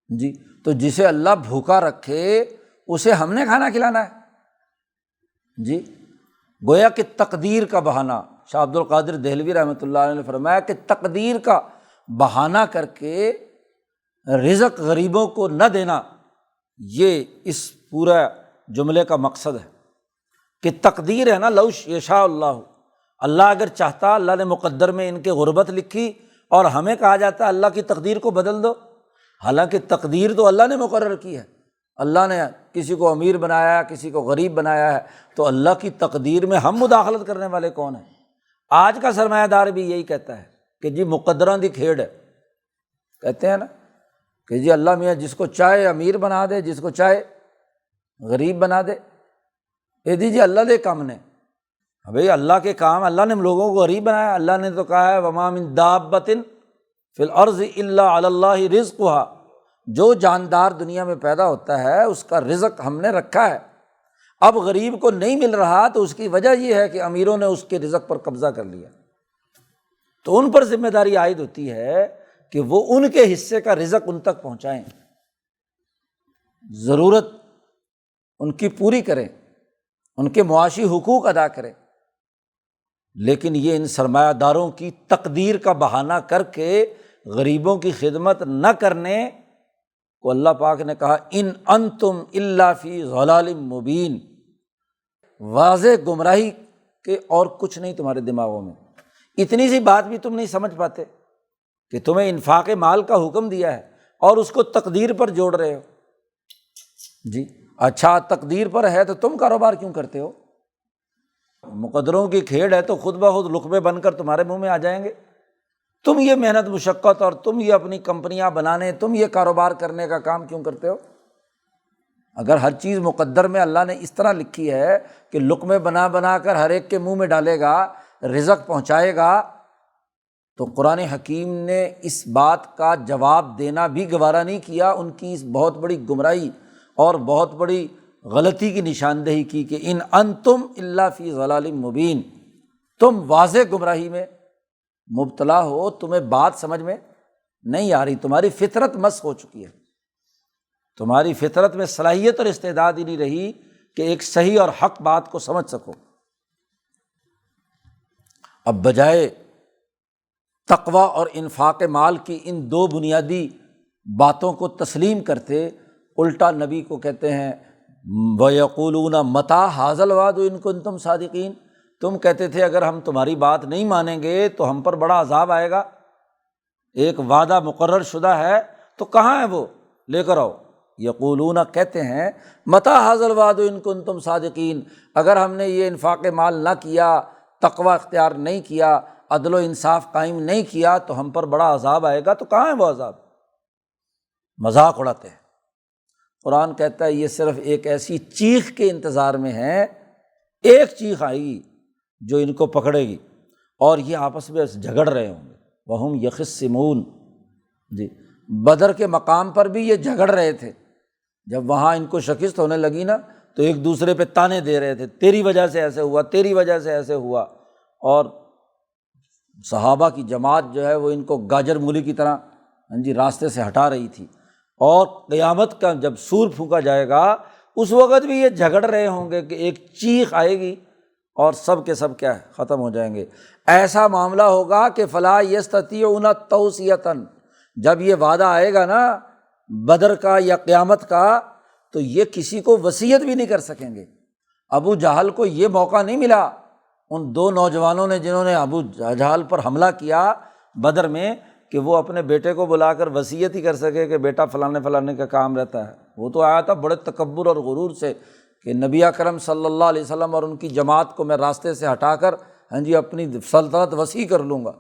جی، تو جسے اللہ بھوکا رکھے اسے ہم نے کھانا کھلانا ہے؟ جی، گویا کہ تقدیر کا بہانہ، شاہ عبد القادر دہلوی رحمۃ اللہ علیہ نے فرمایا کہ تقدیر کا بہانہ کر کے رزق غریبوں کو نہ دینا، یہ اس پورا جملے کا مقصد ہے کہ تقدیر ہے نا، لو یشاء اللہ، اللہ اگر چاہتا، اللہ نے مقدر میں ان کے غربت لکھی اور ہمیں کہا جاتا ہے اللہ کی تقدیر کو بدل دو، حالانکہ تقدیر تو اللہ نے مقرر کی ہے۔ اللہ نے کسی کو امیر بنایا ہے، کسی کو غریب بنایا ہے، تو اللہ کی تقدیر میں ہم مداخلت کرنے والے کون ہیں؟ آج کا سرمایہ دار بھی یہی کہتا ہے کہ جی مقدراں دی کھیڑ ہے، کہتے ہیں نا کہ جی اللہ میاں جس کو چاہے امیر بنا دے، جس کو چاہے غریب بنا دے، یہ دیجیے اللہ دے کام نے۔ بھائی اللہ کے کام، اللہ نے لوگوں کو غریب بنایا، اللہ نے تو کہا ہے وما من دابۃ فی الارض الا علی اللہ رزقها، جو جاندار دنیا میں پیدا ہوتا ہے اس کا رزق ہم نے رکھا ہے۔ اب غریب کو نہیں مل رہا تو اس کی وجہ یہ ہے کہ امیروں نے اس کے رزق پر قبضہ کر لیا، تو ان پر ذمہ داری عائد ہوتی ہے کہ وہ ان کے حصے کا رزق ان تک پہنچائیں، ضرورت ان کی پوری کریں، ان کے معاشی حقوق ادا کریں۔ لیکن یہ ان سرمایہ داروں کی تقدیر کا بہانہ کر کے غریبوں کی خدمت نہ کرنے کو اللہ پاک نے کہا ان انتم الا فی ضلال مبین، واضح گمراہی کے اور کچھ نہیں تمہارے دماغوں میں۔ اتنی سی بات بھی تم نہیں سمجھ پاتے کہ تمہیں انفاق مال کا حکم دیا ہے اور اس کو تقدیر پر جوڑ رہے ہو۔ جی اچھا، تقدیر پر ہے تو تم کاروبار کیوں کرتے ہو؟ مقدروں کی کھیڑ ہے تو خود بخود لقمے بن کر تمہارے منہ میں آ جائیں گے۔ تم یہ محنت مشقت اور تم یہ اپنی کمپنیاں بنانے، تم یہ کاروبار کرنے کا کام کیوں کرتے ہو؟ اگر ہر چیز مقدر میں اللہ نے اس طرح لکھی ہے کہ لقمے بنا بنا کر ہر ایک کے منہ میں ڈالے گا، رزق پہنچائے گا، تو قرآن حکیم نے اس بات کا جواب دینا بھی گوارا نہیں کیا، ان کی اس بہت بڑی گمراہی اور بہت بڑی غلطی کی نشاندہی کی کہ ان انتم الا فی ضلال مبین، تم واضح گمراہی میں مبتلا ہو، تمہیں بات سمجھ میں نہیں آ رہی، تمہاری فطرت مسخ ہو چکی ہے، تمہاری فطرت میں صلاحیت اور استعداد ہی نہیں رہی کہ ایک صحیح اور حق بات کو سمجھ سکو۔ اب بجائے تقویٰ اور انفاق مال کی ان دو بنیادی باتوں کو تسلیم کرتے، الٹا نبی کو کہتے ہیں وَيَقُولُونَ مَتَىٰ هَٰذَا الْوَعْدُ إِن كُنتُمْ صَادِقِينَ، تم کہتے تھے اگر ہم تمہاری بات نہیں مانیں گے تو ہم پر بڑا عذاب آئے گا، ایک وعدہ مقرر شدہ ہے تو کہاں ہے وہ، لے کر آؤ۔ یقولون کہتے ہیں متى هذا الوعد ان کنتم صادقین، اگر ہم نے یہ انفاق مال نہ کیا، تقوی اختیار نہیں کیا، عدل و انصاف قائم نہیں کیا تو ہم پر بڑا عذاب آئے گا، تو کہاں ہے وہ عذاب؟ مذاق اڑاتے ہیں۔ قرآن کہتا ہے یہ صرف ایک ایسی چیخ کے انتظار میں ہے، ایک چیخ آئے گی جو ان کو پکڑے گی اور یہ آپس میں جھگڑ رہے ہوں گے۔ وہم یخصمون، جی بدر کے مقام پر بھی یہ جھگڑ رہے تھے، جب وہاں ان کو شکست ہونے لگی نا تو ایک دوسرے پہ تانے دے رہے تھے، تیری وجہ سے ایسے ہوا، تیری وجہ سے ایسے ہوا، اور صحابہ کی جماعت جو ہے وہ ان کو گاجر مولی کی طرح جی راستے سے ہٹا رہی تھی، اور قیامت کا جب سور پھونکا جائے گا اس وقت بھی یہ جھگڑ رہے ہوں گے کہ ایک چیخ آئے گی اور سب کے سب کیا ہے ختم ہو جائیں گے۔ ایسا معاملہ ہوگا کہ فلا یستطیعون توصیۃ، جب یہ وعدہ آئے گا نا بدر کا یا قیامت کا تو یہ کسی کو وصیت بھی نہیں کر سکیں گے۔ ابو جہل کو یہ موقع نہیں ملا، ان دو نوجوانوں نے جنہوں نے ابو جہل پر حملہ کیا بدر میں، کہ وہ اپنے بیٹے کو بلا کر وصیت ہی کر سکے کہ بیٹا فلانے فلانے کا کام رہتا ہے۔ وہ تو آیا تھا بڑے تکبر اور غرور سے کہ نبی اکرم صلی اللہ علیہ وسلم اور ان کی جماعت کو میں راستے سے ہٹا کر اپنی سلطنت وسیع کر لوں گا۔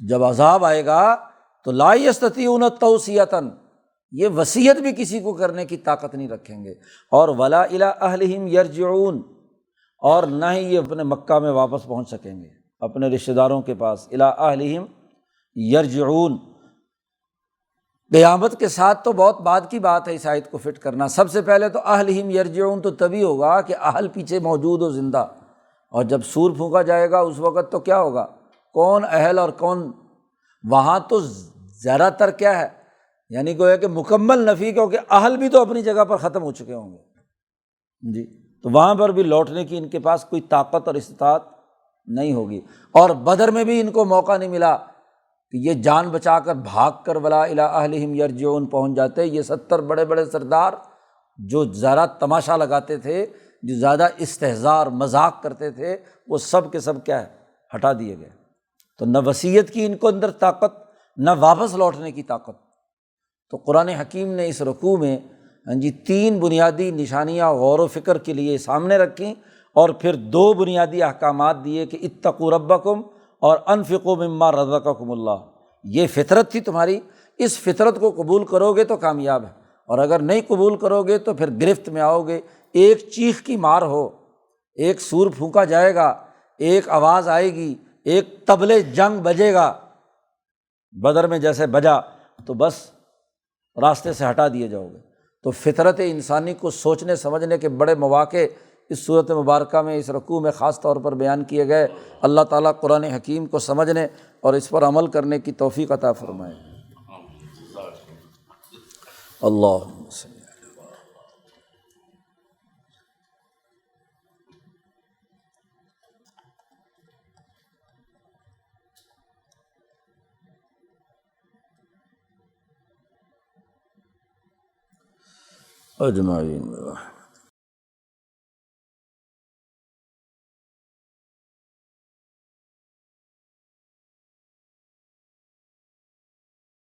جب عذاب آئے گا تو لا یستطیعون توصیۃ، یہ وصیت بھی کسی کو کرنے کی طاقت نہیں رکھیں گے، اور ولا الی اہلہم یرجعون، اور نہ ہی یہ اپنے مکہ میں واپس پہنچ سکیں گے اپنے رشتہ داروں کے پاس۔ الی اہلہم یرجعون، قیامت کے ساتھ تو بہت بعد کی بات ہے اس آیت کو فٹ کرنا۔ سب سے پہلے تو اہلہم یرجعون تو تبھی ہوگا کہ اہل پیچھے موجود ہو زندہ، اور جب سور پھونکا جائے گا اس وقت تو کیا ہوگا، کون اہل اور کون، وہاں تو زیادہ تر کیا ہے، یعنی گویا کہ مکمل نفی، کیونکہ اہل بھی تو اپنی جگہ پر ختم ہو چکے ہوں گے جی، تو وہاں پر بھی لوٹنے کی ان کے پاس کوئی طاقت اور استطاعت نہیں ہوگی۔ اور بدر میں بھی ان کو موقع نہیں ملا کہ یہ جان بچا کر بھاگ کر ولا الی اہلہم یرجعون پہنچ جاتے۔ یہ 70 بڑے بڑے سردار جو زیادہ تماشا لگاتے تھے، جو زیادہ استہزاء اور مذاق کرتے تھے، وہ سب کے سب کیا ہے، ہٹا دیے گئے۔ تو نہ وصیت کی ان کو اندر طاقت، نہ واپس لوٹنے کی طاقت۔ تو قرآن حکیم نے اس رکوع میں 3 بنیادی نشانیاں غور و فکر کے لیے سامنے رکھیں، اور پھر 2 بنیادی احکامات دیے کہ اتقوا ربکم اور انفقوا مما رزقکم اللہ۔ یہ فطرت تھی تمہاری، اس فطرت کو قبول کرو گے تو کامیاب ہے، اور اگر نہیں قبول کرو گے تو پھر گرفت میں آؤ گے۔ ایک چیخ کی مار ہو، ایک سور پھونکا جائے گا، ایک آواز آئے گی، ایک طبلِ جنگ بجے گا، بدر میں جیسے بجا، تو بس راستے سے ہٹا دیے جاؤ گے۔ تو فطرت انسانی کو سوچنے سمجھنے کے بڑے مواقع اس صورت مبارکہ میں، اس رکوع میں خاص طور پر بیان کیے گئے۔ اللہ تعالیٰ قرآن حکیم کو سمجھنے اور اس پر عمل کرنے کی توفیق عطا فرمائے۔ اللہم صلی اجمعین۔